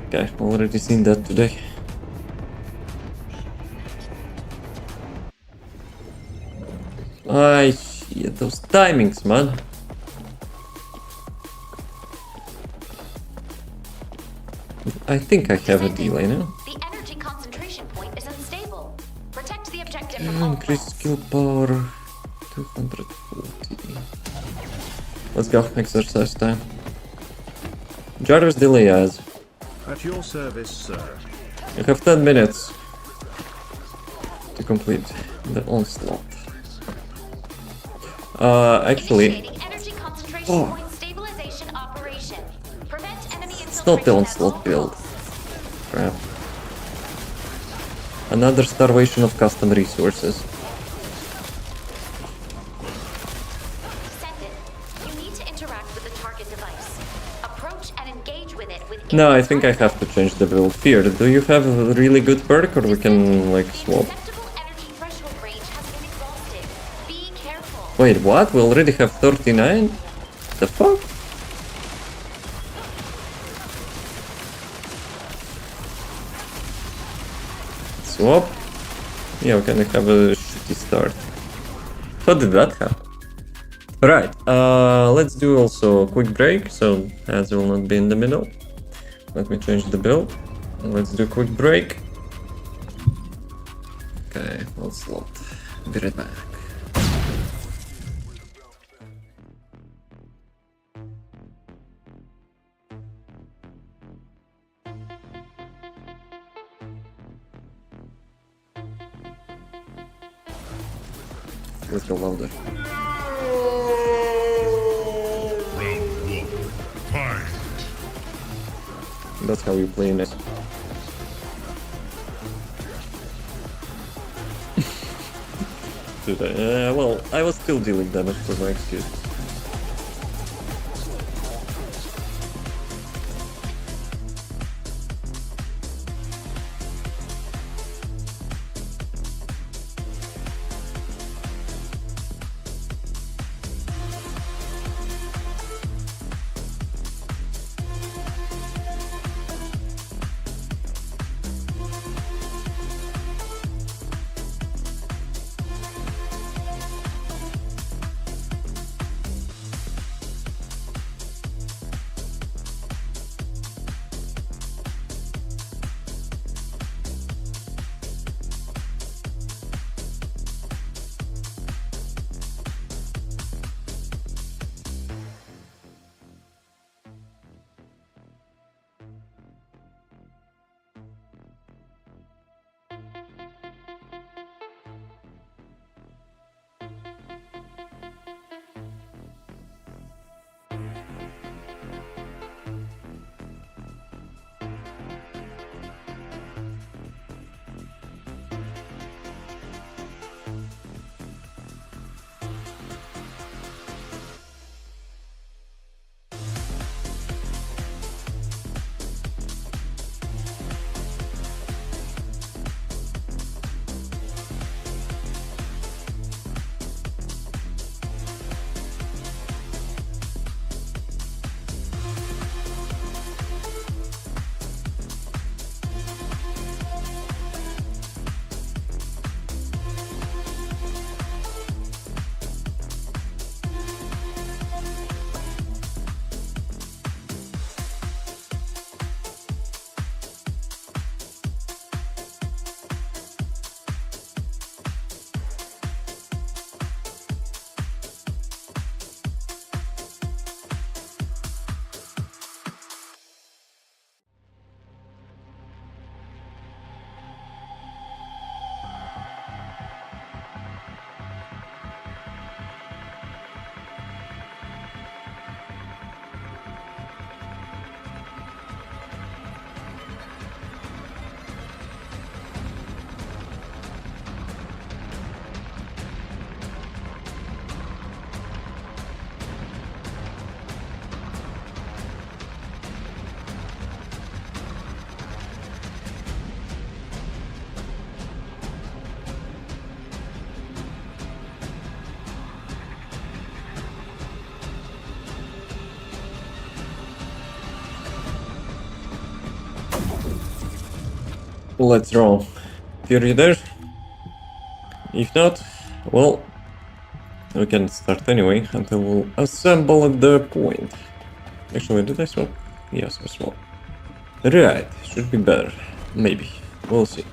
Okay, already seen that today. I Yeah, those timings, man. I think I have a delay now. The energy concentration point is unstable. Protect the objective from all Increase threats. skill power 240. Let's go, exercise time. Jarvis delay as. At your service, sir. You have 10 minutes to complete the onslaught. Actually, Initiating energy concentration point stabilization operation. Prevent enemy it's not the infiltration at all onslaught build. costs. Crap. Another starvation of custom resources. Descendant, you need to interact with the target device. Approach and engage with it with No, I think I have to change the build. Fear, do you have a really good perk or we can like The swap? acceptable energy threshold range has been exhausted. Be careful. Wait, what? We already have 39? The fuck? Swap? Yeah, we can have a shitty start. How did that happen? Right, let's do also a quick break, so ads will not be in the middle. Let me change the build. Let's do a quick break. Okay, well slot. Be right back. Let's go louder. That's how you play in it. Dude, well, I was still dealing damage for my excuse. Let's roll. Fury there? If not, well, We can start anyway until we'll assemble at the point. Actually, did I swap? Yes, I swapped. Right, should be better. Maybe. We'll see.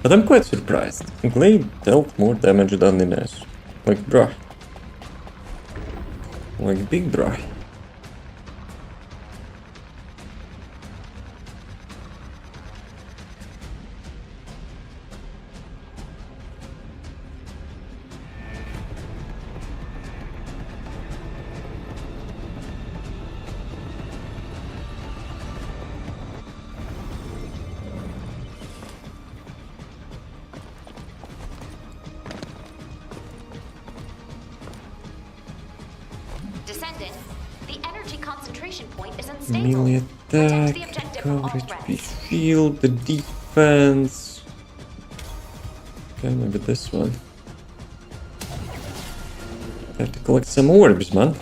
But I'm quite surprised. Gley dealt more damage than Ines. Like, bruh. Like, big bruh. Descendant, the energy concentration point is unstable. Melee Protect the attack, objective from all coverage, threats. shield, the defense. Okay, maybe this one. Have to collect some orbs, man.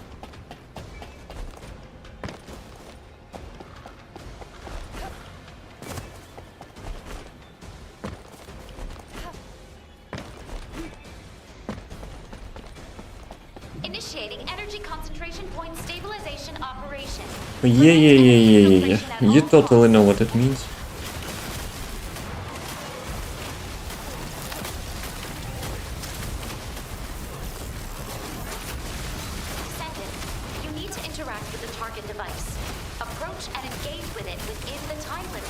Initiating energy concentration point stabilization operation. Oh, yeah. You totally know what it means. Descendant, you need to interact with the target device. Approach and engage with it within the time limit.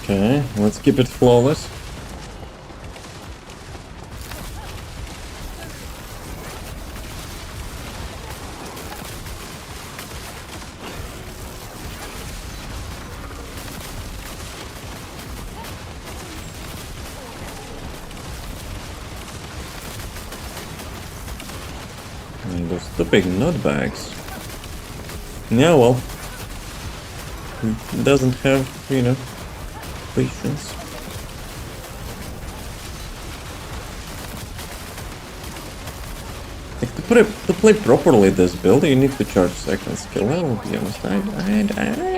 Okay, let's keep it flawless. And those stupid nutbags. Yeah, well. He doesn't have, you know, patience. Like, to play properly this build, you need to charge second skill. I'll be honest, I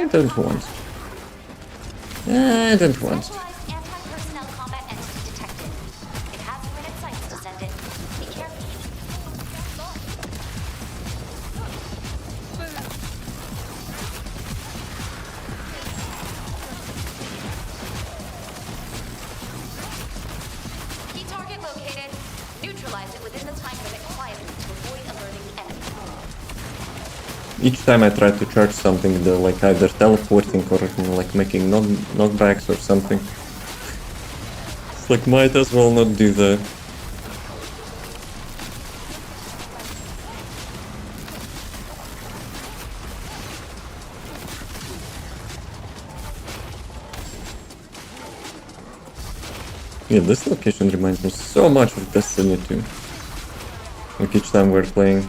don't want. I don't want. Localized anti-personnel combat entity detected. It has you in its sights, Descendant. Be careful. Key target located. Neutralize it within the time limit quietly to avoid alerting the enemy. Each time I try to charge something, they're like either teleporting or like making knockbacks or something. It's like, might as well not do that. Yeah, this location reminds me so much of Destiny 2. Like each time we're playing.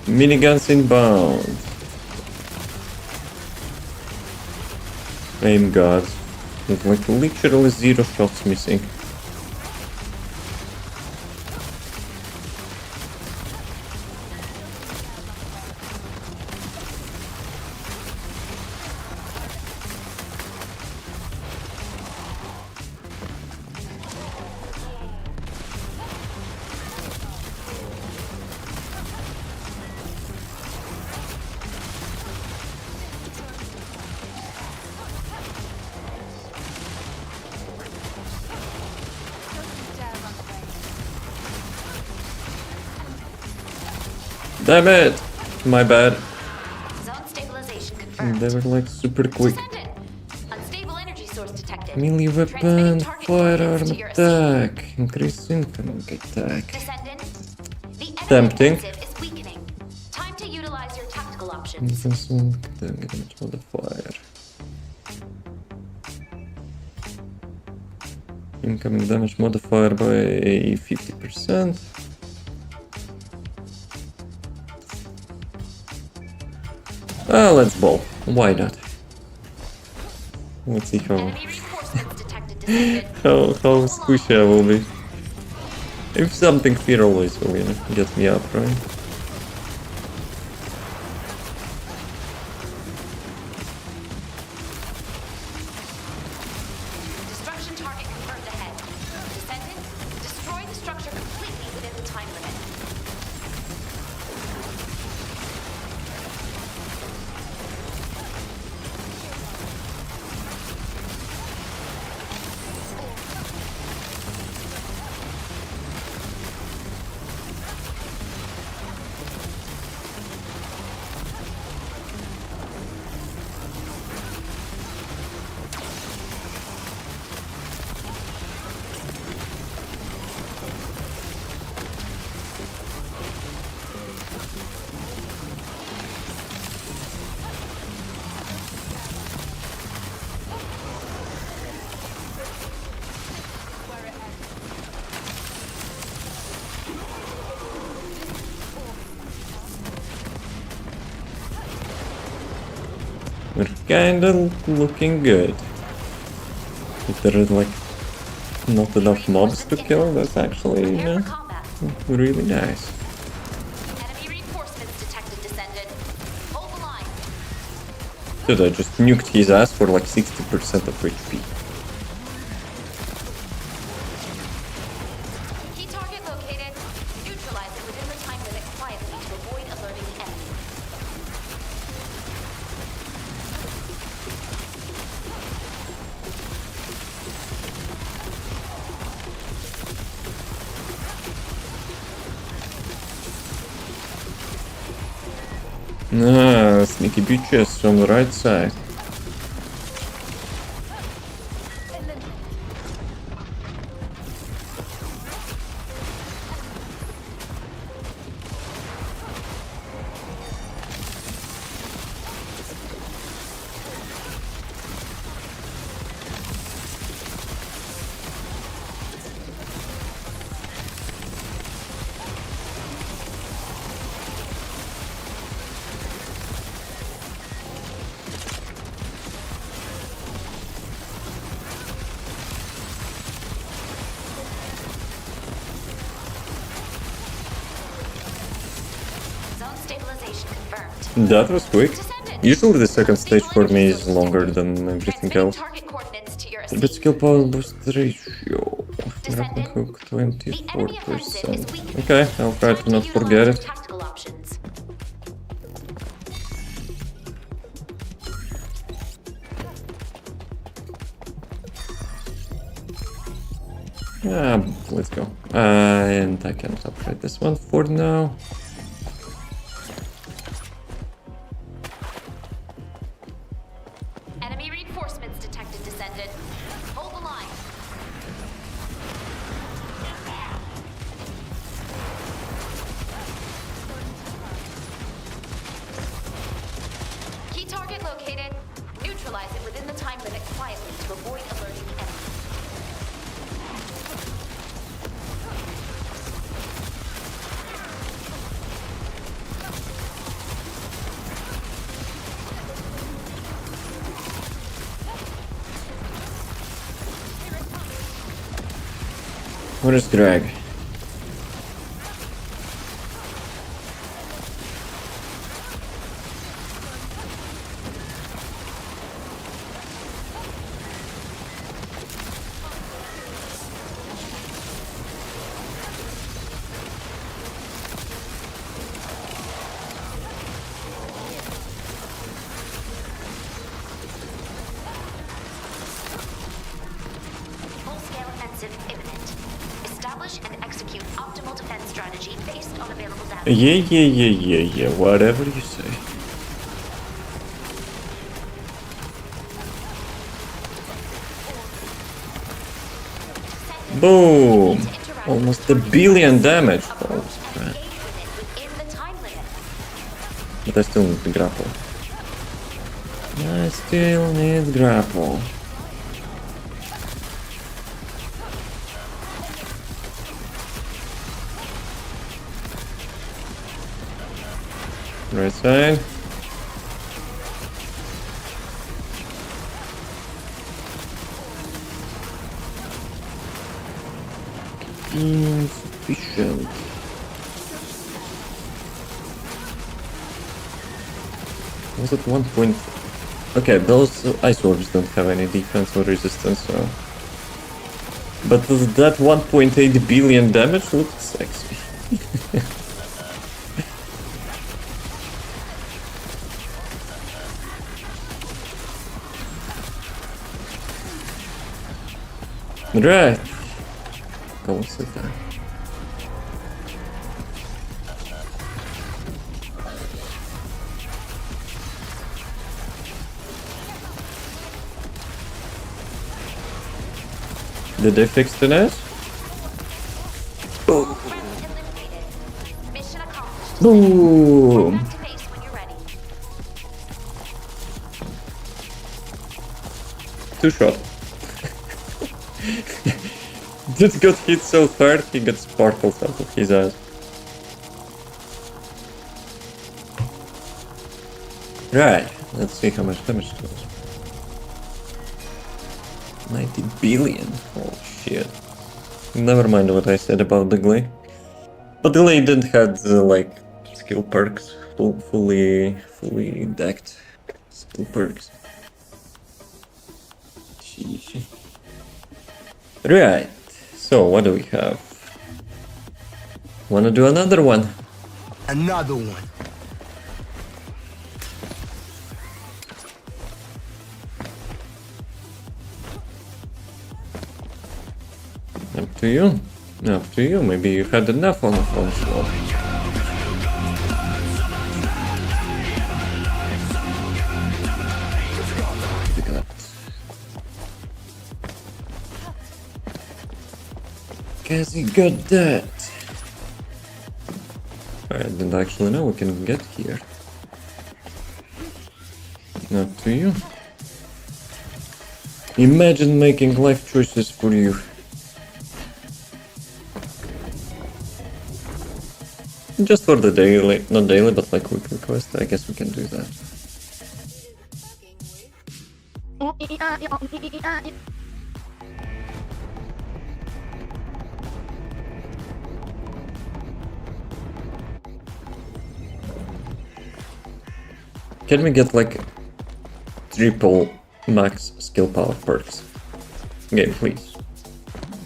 Miniguns inbound. Aim gods. There's like literally 0 shots missing. Damn it! My bad. Zone stabilization confirmed. They were like super quick. Descendant. Unstable energy source detected. Melee weapon, Transmitting target firearm coordinates to your attack, increase incoming attack. Descendant. The enemy Tempting. offensive is weakening. Time to utilize your tactical options. Increase damage modifier. Incoming damage modifier by 50%. Let's ball. Why not? Let's see Enemy reinforcements detected. Descendant. how squishy I will be. If something fear always will, you know, get me up, right? Destruction target confirmed ahead. Descendant. Destroy the structure completely within the time limit. We're kinda looking good. If there is like not enough mobs to kill, that's actually, you Prepare know, for combat. really nice. Enemy reinforcements detected. Descendant. Hold the line. Dude, I just nuked his ass for like 60% of HP. Key target located. Neutralize it within the time limit quietly to avoid alerting the enemy. Sneaky bitches on the right side. Zone stabilization confirmed. That was quick. Descendant. Usually the second stage for Unstable me energy is source longer detected. than everything Transmitting else. target coordinates to your But skill power boost ratio. Descendant. Grappling hook The enemy offensive is 24%. weakening. Okay, I'll try Time to not utilize forget your it. tactical options. Let's go. And I cannot upgrade this one for now. Enemy reinforcements detected. Descendant. Hold the line. Key target located. Neutralize it within the time limit quietly to avoid alerting the enemy. What is drag? Full-scale offensive imminent. Establish an strategy based on available damage. Yeah. Whatever you say. Boom! Almost a billion damage. Holy crap. But I still need the grapple. I still need grapple. Right side. Insufficient. Was it 1 point? Okay, those ice orbs don't have any defense or resistance, so. But that 1.8 billion damage looks sexy. Right. Go sit down. Did they fix the nest? Boom! Mission accomplished. Boom! Back to base when you're ready. 2 shot. Just got hit so hard, he got sparkles out of his eyes. Right, let's see how much damage it was. 90 billion. Oh shit. Never mind what I said about the Gley. But the Gley didn't have like skill perks, fully decked skill perks. Sheesh. Right. So what do we have? Wanna do another one? Another one. Up to you. Up to you. Maybe you had enough on one shot. Guess you got that. I didn't actually know we can get here. Up to you. Imagine making life choices for you. Just for the daily, not daily, but like weekly quest, I guess we can do that. Can we get like triple max skill power perks? Game, please.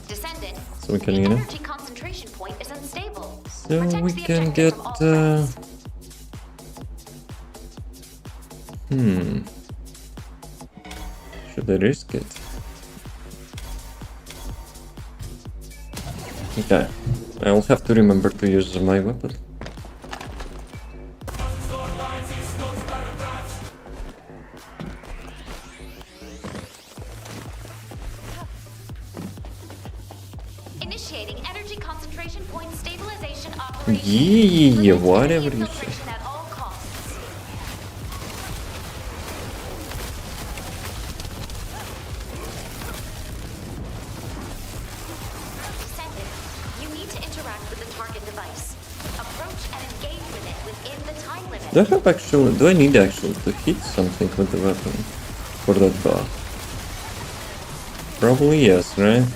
Descendant. So we can, The you know. energy concentration point is unstable. So Protect we the can objective get. from all threats. Should I risk it? Okay. I'll have to remember to use my weapon. Initiating energy concentration point stabilization operation. Yeah, whatever you say. Infiltration at all costs. Descendant, you need to interact with the target device. Approach and engage with it within the time limit. Do I need actually to hit something with the weapon for that boss? Probably yes, right?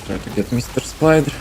Try to get Mr. Spider.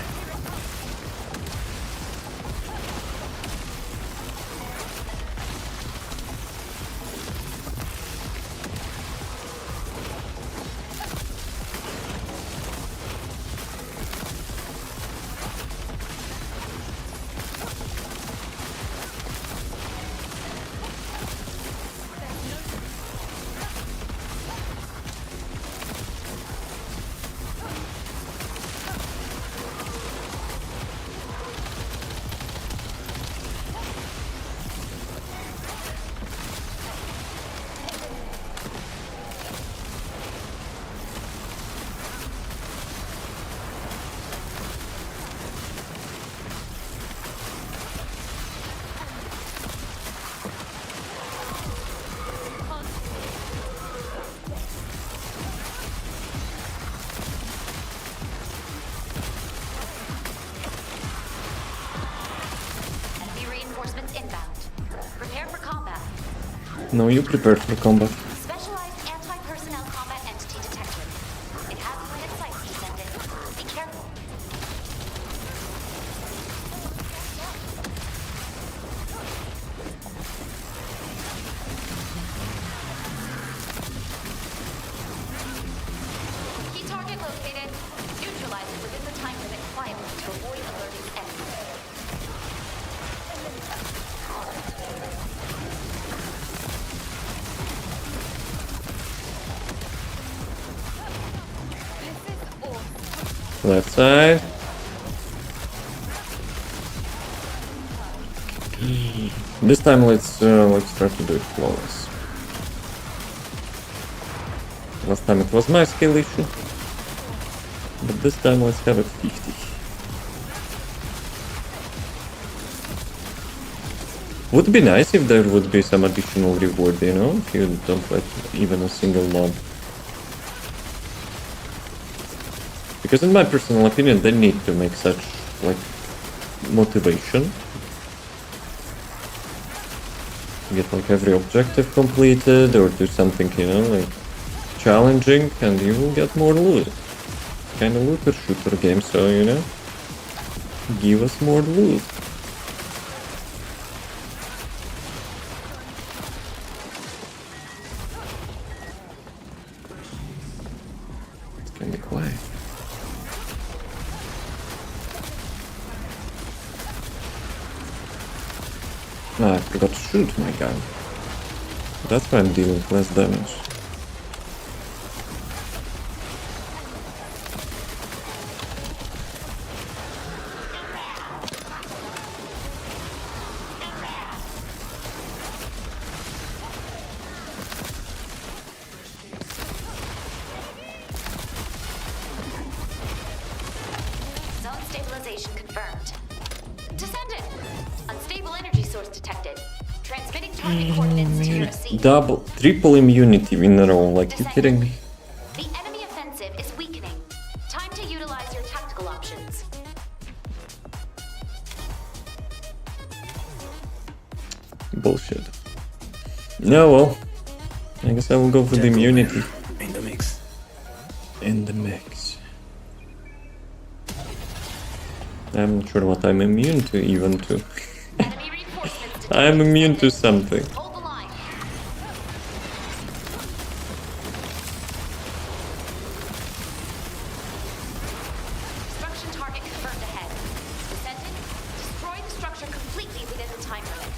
No, you prepared for combat. Specialized anti-personnel combat entity detected. It has line of sight, Descendant. Be careful. Key target located. Neutralize it within the time limit quietly to avoid alerting enemies. Left side. This time let's try to do it flawless. Last time it was my skill issue, but this time let's have it 50. Would be nice if there would be some additional reward, you know, if you don't let even a single mob. Because in my personal opinion, they need to make such, like, motivation. Get, like, every objective completed, or do something, you know, like, challenging, and you will get more loot. Kind of looter-shooter game, so, you know, give us more loot. It's kinda quiet. Ah, I forgot to shoot my gun. That's why I'm dealing less damage. Zone stabilization confirmed. Descendant! Unstable energy source detected. Transmitting target coordinates to your seat. Triple immunity in a row, like, you kidding me? The enemy offensive is weakening. Time to utilize your tactical options. Bullshit. No, well, I guess I will go for the immunity. In the mix. In the mix. I'm not sure what I'm immune to, even to. Enemy reinforcements detected. I'm immune to something. Hold the line. Destruction target confirmed ahead. Descendant, destroy the structure completely within the time limit.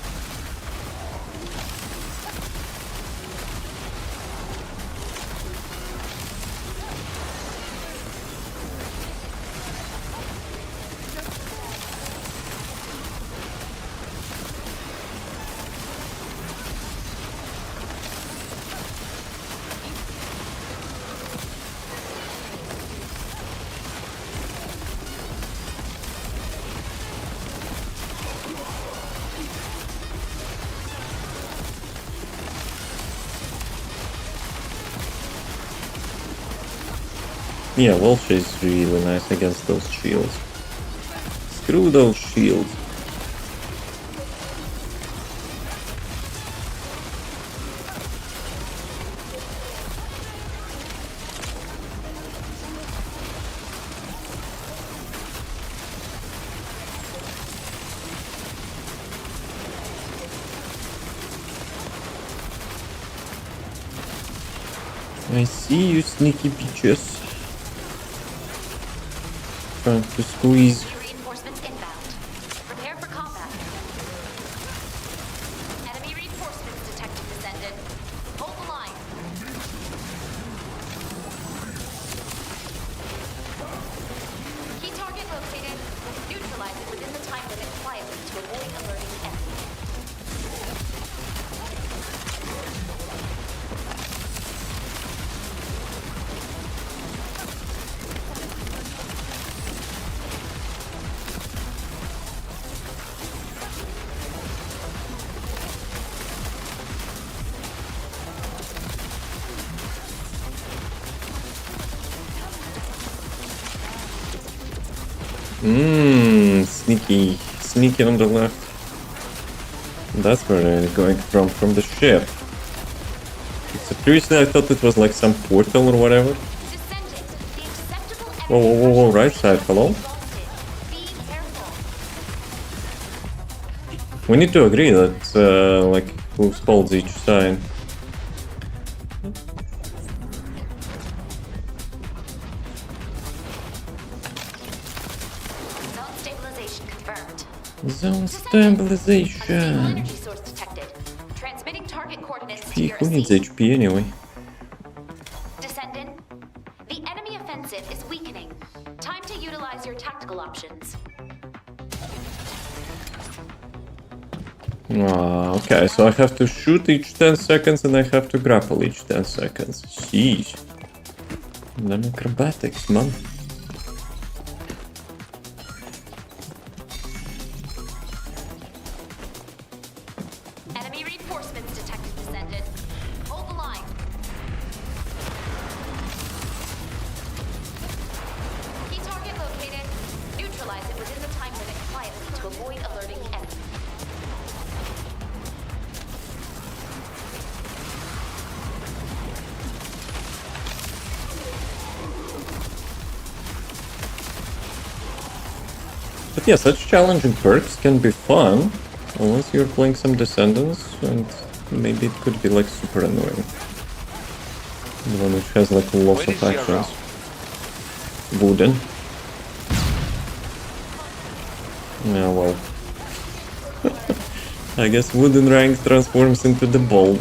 Yeah, Wolf is really nice against those shields. Screw those shields. I see you, sneaky bitches. Trying to squeeze. Reinforcements inbound. Prepare for combat. Enemy reinforcements detected, Descendant. Hold the line. Key target located. Neutralize it within the time limit quietly to avoid alerting enemies. Sneaky. Sneaky on the left. That's where they're going from the ship. So previously I thought it was like some portal or whatever. Descendant, the acceptable Whoa, whoa, whoa, whoa, right side, hello? Be careful. We need to agree that, like, who holds each side. Zone stabilization confirmed. Zone Unstable stabilization. energy source detected. Transmitting target coordinates to your Who needs AC. HP anyway? Descendant, the enemy offensive is weakening. Time to utilize your tactical options. Ah, okay, so I have to shoot each 10 seconds and I have to grapple each 10 seconds. Sheesh. Them acrobatics, man. Enemy reinforcements detected, Descendant. Hold the line. Key target located. Neutralize it within the time limit quietly to avoid alerting the enemy. But yeah, such challenging perks can be fun, unless you're playing some Descendants, and maybe it could be like super annoying. The one which has like lots of actions. Wooden. Yeah, well. I guess wooden rank transforms into the ball.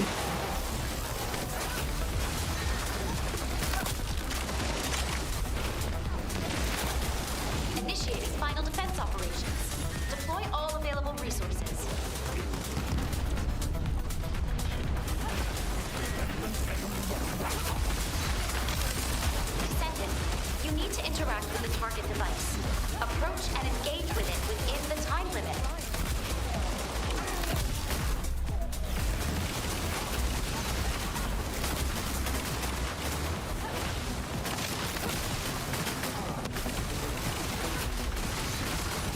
Initiating final defense operations. Deploy all available resources. Descendant, you need to interact with the target device. Approach and engage with it within the time limit.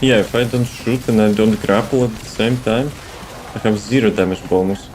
Yeah, if I don't shoot and I don't grapple at the same time, I have 0 damage bonus.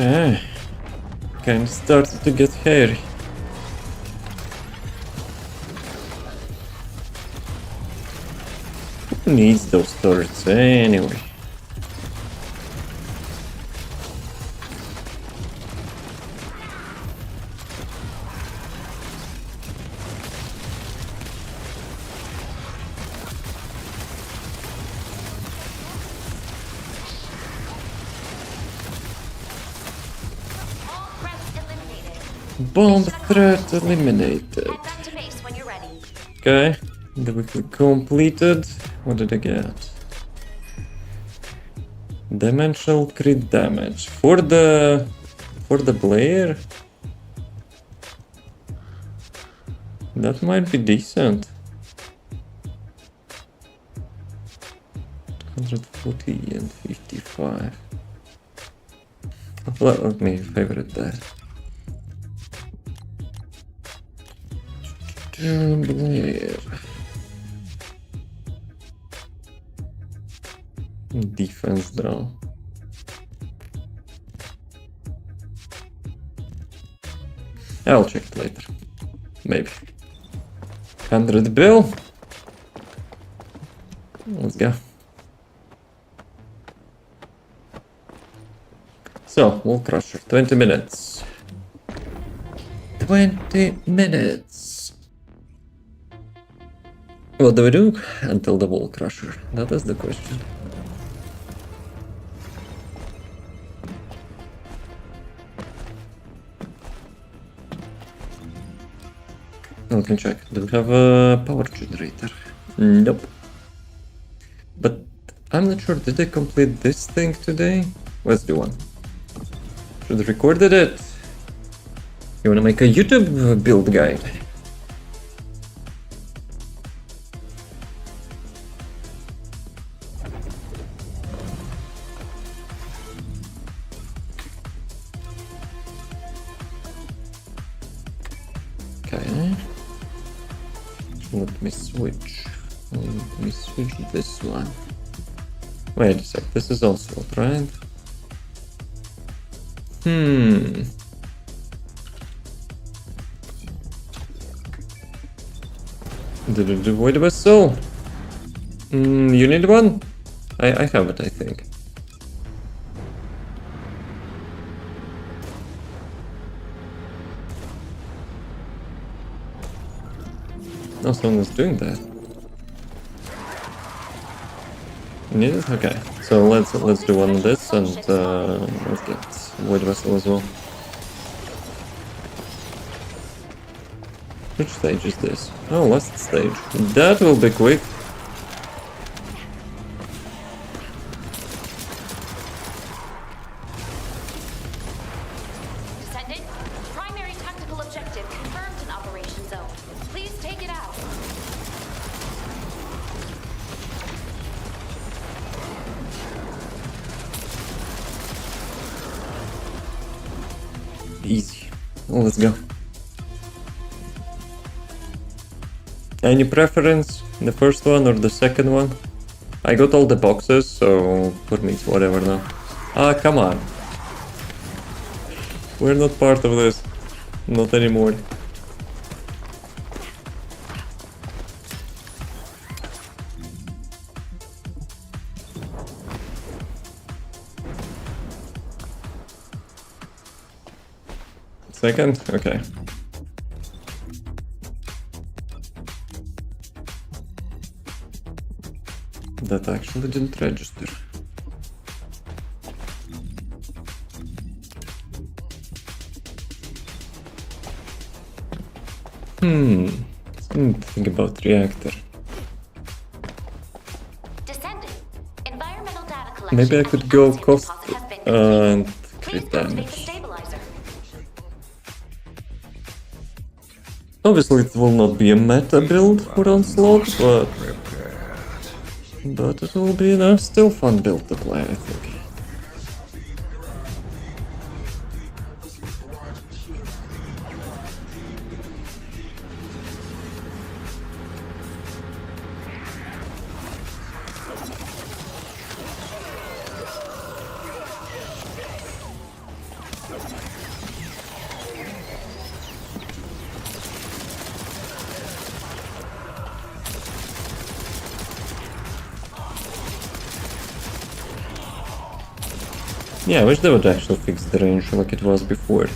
Okay. Kinda started to get hairy. Who needs those turrets anyway? All threats eliminated. Bomb threat eliminated. Head back to base when you're ready. Okay, we completed. What did I get? Dimensional crit damage for the Blair. That might be decent. 140 and 55. Let me favorite that. Blair. Defense draw. I'll check it later. Maybe. 100 bill. Let's go. So, Wall Crusher, 20 minutes. 20 minutes. What do we do until the Wall Crusher? That is the question. We can check. Do we have a power generator? Nope. But I'm not sure. Did I complete this thing today? Let's do one. Should have recorded it. You wanna make a YouTube build guide? Okay. Let me switch. Let me switch this one. Wait a sec, this is also right? Did it avoid a vessel? You need one? I have it, I think. No, someone's doing that. You need it? Okay. So let's do one of this and let's get void vessel as well. Which stage is this? Oh, last stage. That will be quick. Descendant, primary tactical objective confirmed in Operation Zone. Please take it out. Easy. Well, let's go. Any preference? The first one or the second one? I got all the boxes, so for me it's whatever now. Ah, come on. We're not part of this. Not anymore. Second? Okay. That actually didn't register. Think about reactor. Descendant, environmental data collection. Maybe I could go cost and Please crit activate the damage. stabilizer. Obviously it will not be a meta build for Onslaught, but it will be a still fun build to play, I think. Yeah, I wish they would actually fix the range like it was before.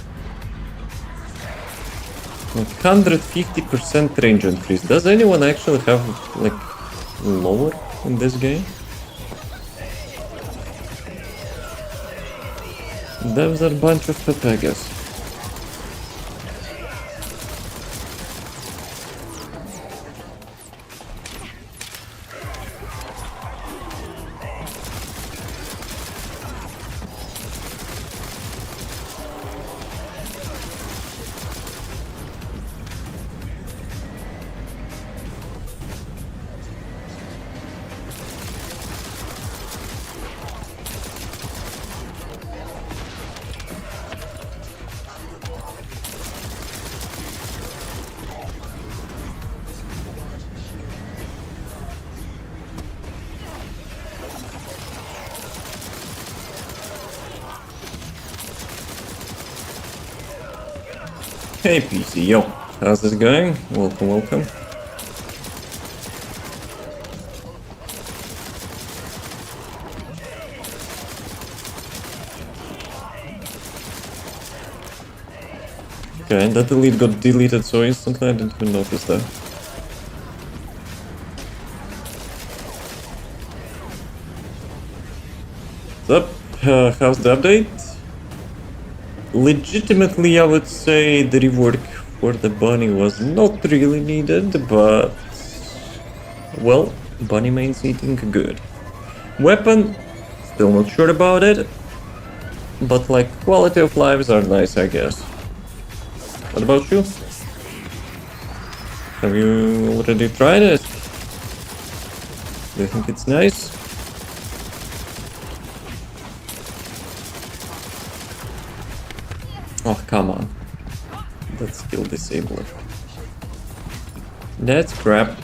Like 150% range increase. Does anyone actually have like lower in this game? Those are a bunch of pepegas. Hey PC, yo, how's this going? Welcome, welcome. Okay, that delete got deleted so instantly, I didn't even notice that. What's up? How's the update? Legitimately, I would say the rework for the bunny was not really needed, but... Well, bunny main's eating good. Weapon, still not sure about it. But like, quality of lives are nice, I guess. What about you? Have you already tried it? Do you think it's nice? Oh, come on. That's skill disabler. That's crap.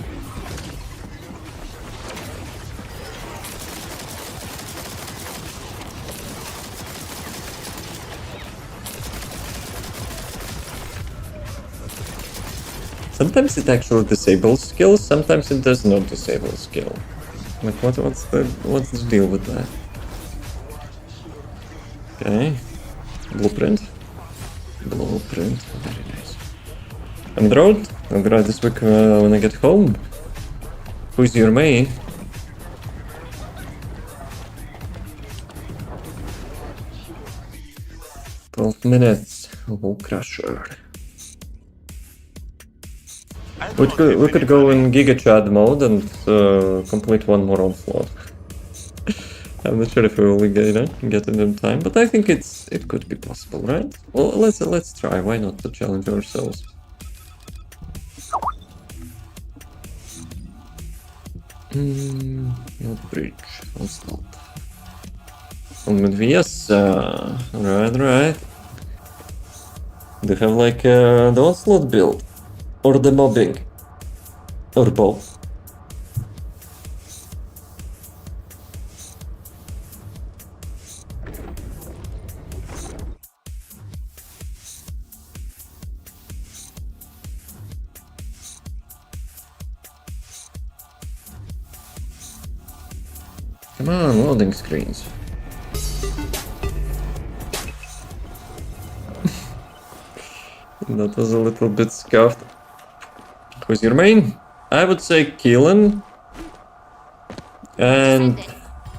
Sometimes it actually disables skills, sometimes it does not disable skill. Like what's the deal with that? Okay. Blueprint. Blueprint. Very nice. On the road? I'll drive this week when I get home. Who's your main? $12 Oh, Crusher. We could go in Giga Chad mode and complete one more onslaught. I'm not sure if we will get it in time, but I think it could be possible, right? Well, let's try. Why not to challenge ourselves? Not bridge. Onslaught. Yes. Right. They have like the onslaught build. Or the mobbing. Or both. Come on, loading screens. That was a little bit scuffed. Who's your main? I would say Keelan. And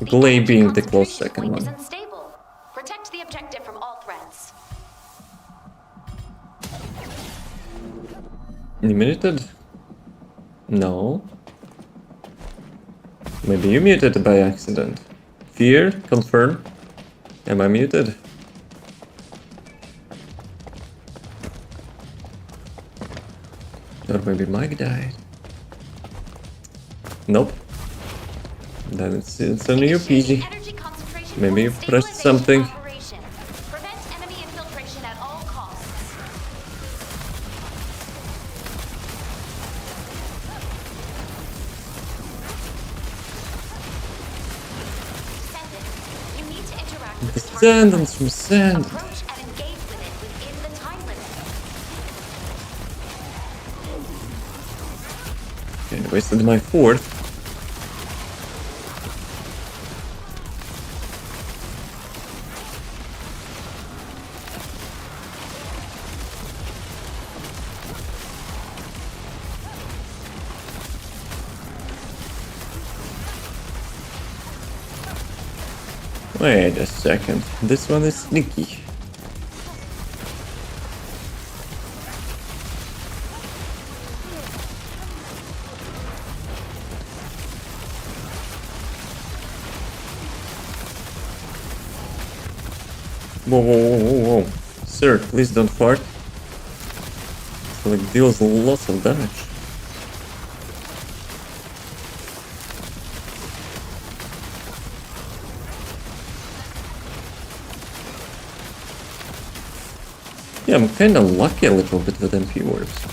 Gley being the close second one. Unstable. Protect the objective from all threats. You muted? No. Maybe you muted by accident. Fear? Confirm. Am I muted? Or maybe Mike died. Nope. Then it's on you, PG. Maybe you pressed something. Prevent enemy infiltration at all costs. Descendant, you need to interact with the Descendants from sand. approach and engage with it within the time limit. Okay, I wasted my fourth. Wait a second, this one is sneaky. Whoa. Sir, please don't fart. It like deals lots of damage. Yeah, I'm kinda lucky a little bit with MP warps.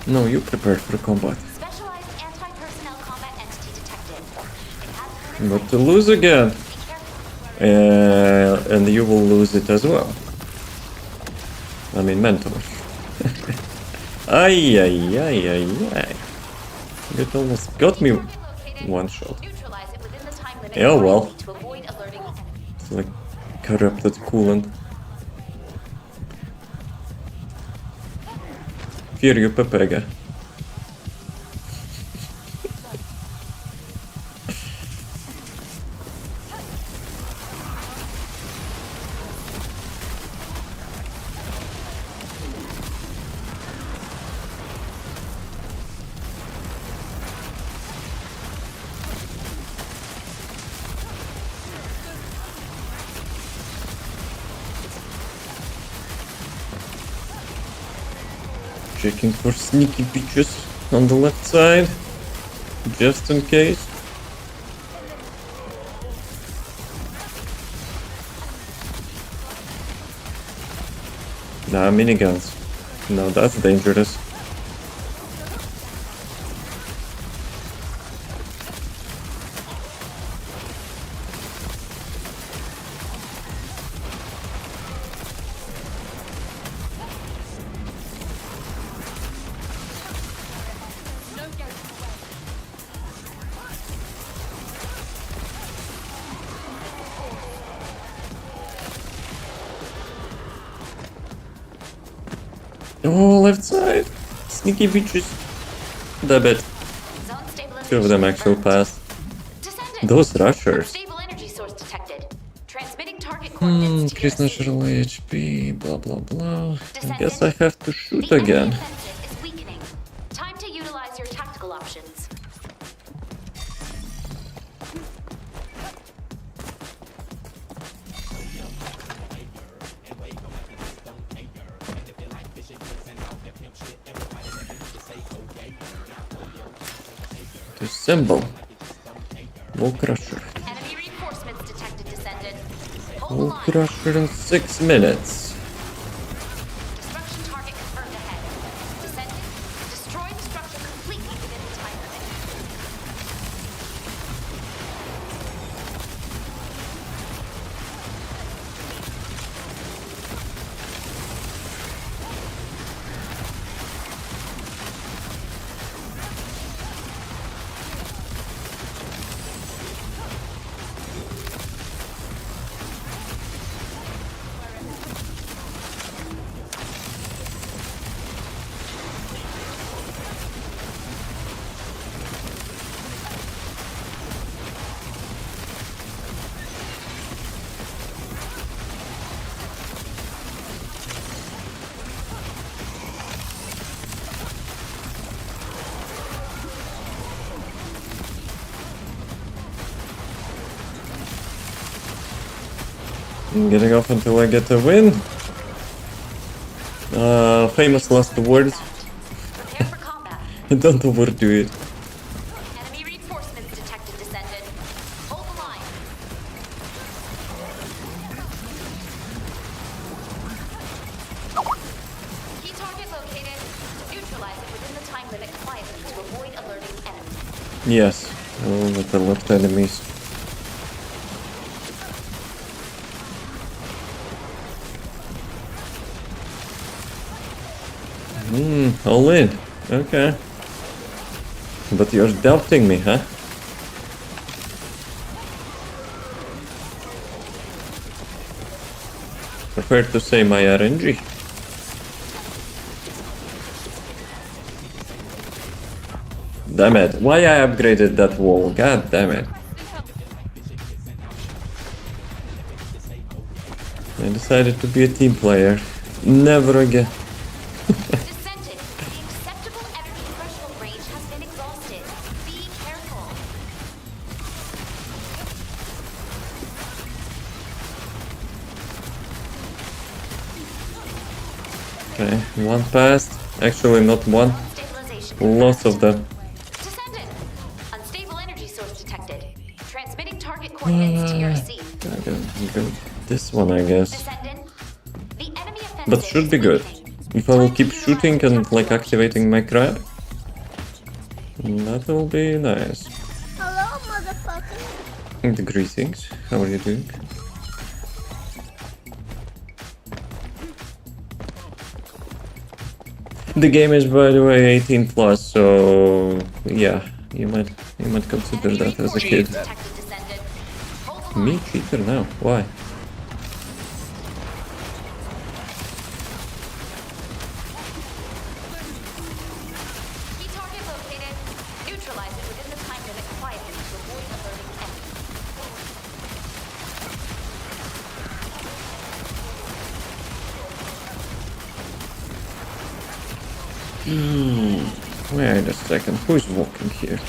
No, you prepared for combat. Specialized anti-personnel combat entity detected. It has But to lose again. Be careful. And you will lose it as well. I mean, mentally. Ay, ay, ay, ay, ay. It almost got me one shot. Neutralize it within the time limit Yeah, well. required to avoid alerting the enemy. It's like corrupted coolant. Fear you, Pepega. Checking for sneaky bitches on the left side, just in case. Nah, miniguns. No, that's dangerous. Oh, left side. Sneaky bitches. Damn it. Zone stabilization Two of them actually confirmed. passed. Descendant. Those rushers. Unstable energy source detected. Transmitting target coordinates to your Increase seat. natural HP, blah blah blah. I Descendant. guess I have to shoot The enemy again. offensive is weakening. Time to utilize your tactical options. Disassemble. Wall Crusher. Enemy reinforcements detected, Descendant. Hold the Wall line. Crusher in 6 minutes. Destruction target confirmed ahead. Descendant. Destroy the structure completely within the time limit. I'm getting off until I get a win. Famous last words. Prepare for combat. Don't overdo it. Enemy reinforcements detected, Descendant. Hold the line. Key target located. Neutralize it within the time limit quietly to avoid alerting enemy. Yes, all with the left enemies. All in. Okay. But you're doubting me, huh? Prefer to say my RNG. Damn it. Why I upgraded that wall? God damn it. I decided to be a team player. Never again. Descendant, the acceptable energy threshold range has been exhausted. Be careful. Okay, one passed. Actually, not one. Stabilization. Lots of them. Descendant, unstable energy source detected. Transmitting target coordinates to your seat. I can go this one, I guess. Descendant, the enemy offensive But should be is good. weakening. If I will keep shooting and like activating my grab, that will be nice. Hello, motherfucker. And greetings, how are you doing? The game is, by the way, 18 plus, so yeah, you might consider that as a kid. Detected Descendant. Hold the Me line. cheater now? Why? Key target located. Neutralize it within the time limit quietly to avoid alerting enemies. Wait a second, who's walking here?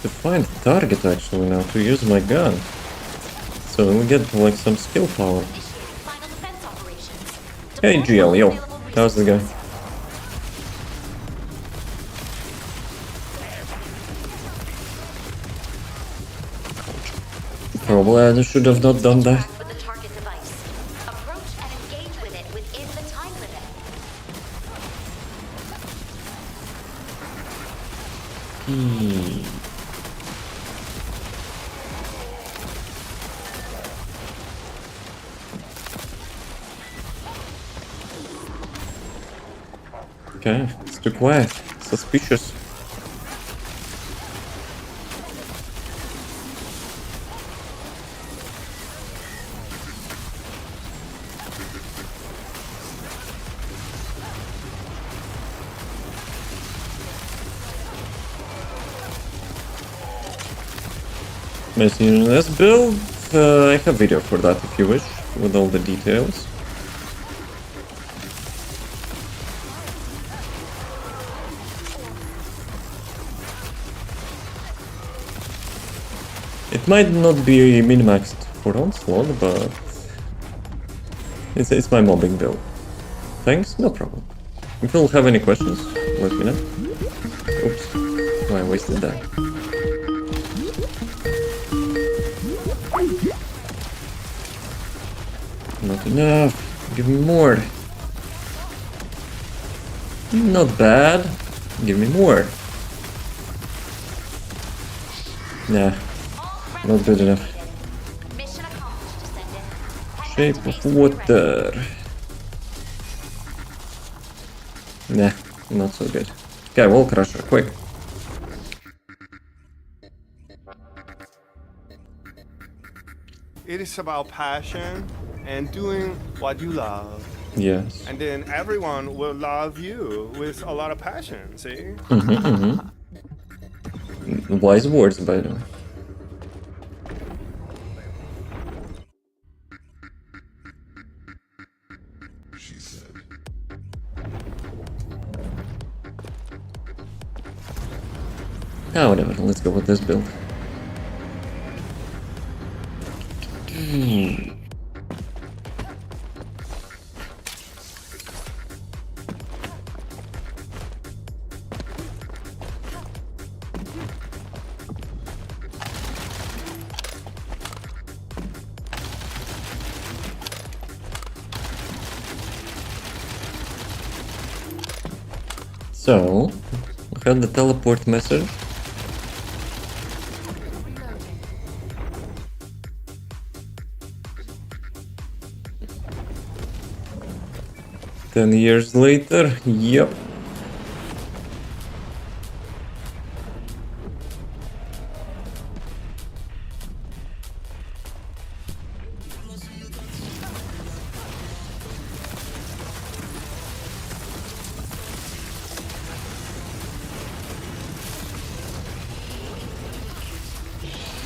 To find the target actually now, to use my gun. So we get like some skill power. Initiate final defense operations. Hey Deploy GL, all yo, available how's the guy? resources. Probably I should have not done that. With the target device. Approach and engage with it within the time limit. Okay, it's too quiet. Suspicious. Messing this build, I have video for that if you wish, with all the details. It might not be min-maxed for Onslaught, but it's my mobbing build. Thanks, no problem. If you'll have any questions, let me know. Oops, oh, I wasted that. Not enough. Give me more. Not bad. Give me more. Nah, not good enough. Mission accomplished, Descendant. Head Shape back to of base when you're ready. water. Nah, not so good. Okay, wall crusher, quick. It is about passion and doing what you love. Yes. And then everyone will love you with a lot of passion, see? Wise words, by the way. She said. Ah, whatever, let's go with this build. So, we had the teleport message. Ten years later, yep.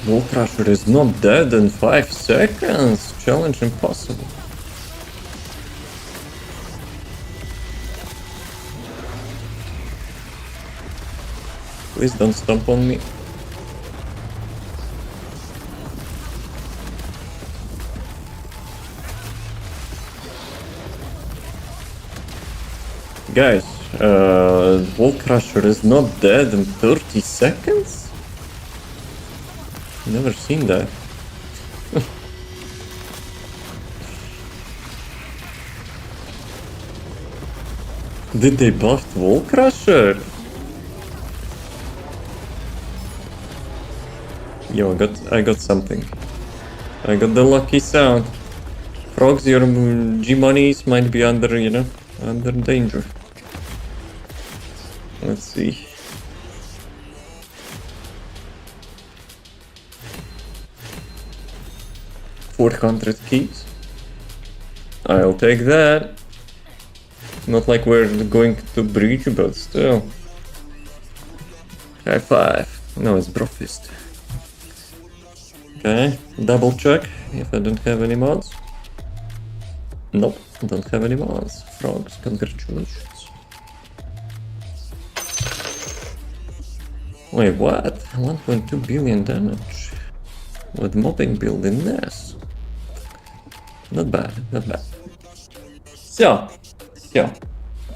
Wall Crusher is not dead in 5 seconds. Challenge impossible. Please don't stomp on me. Guys, Wall Crusher is not dead in 30 seconds? Never seen that. Did they buff Wall Crusher? Yo, I got something. I got the lucky sound. Frogs, your G-monies might be under, you know, under danger. Let's see. $400 keys. I'll take that. Not like we're going to breach, but still. High five. No, it's Brofist. Okay, double check if I don't have any mods. Nope, don't have any mods. Frogs, congratulations. Wait, what? 1.2 billion damage with mobbing build in this. Not bad, not bad. So,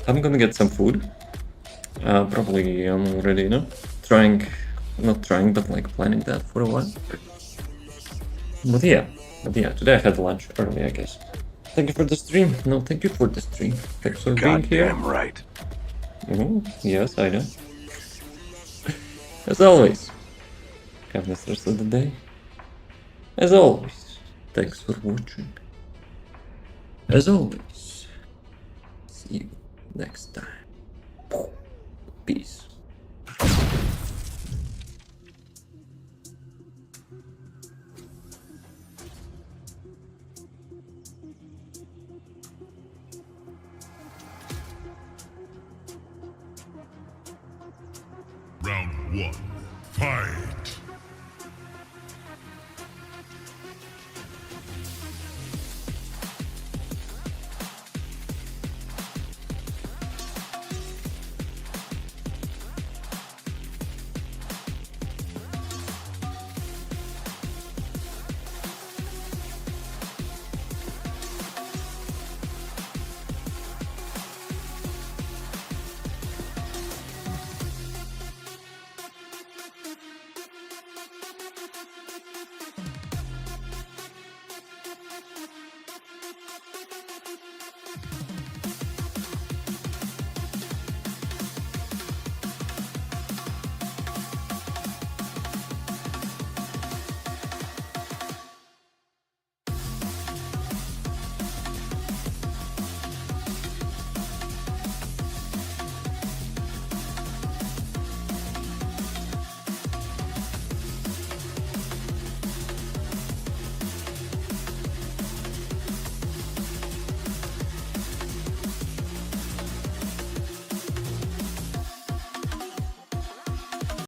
I'm gonna get some food. Probably I'm already, you know, not trying, but like planning that for a while. But yeah, today I had lunch early, I guess. Thank you for the stream. No, thank you for the stream. Thanks for being here. Goddamn right. Yes, I know. As always, have the rest of the day. As always, thanks for watching. As always, see you next time. Peace. Round 1. Fight!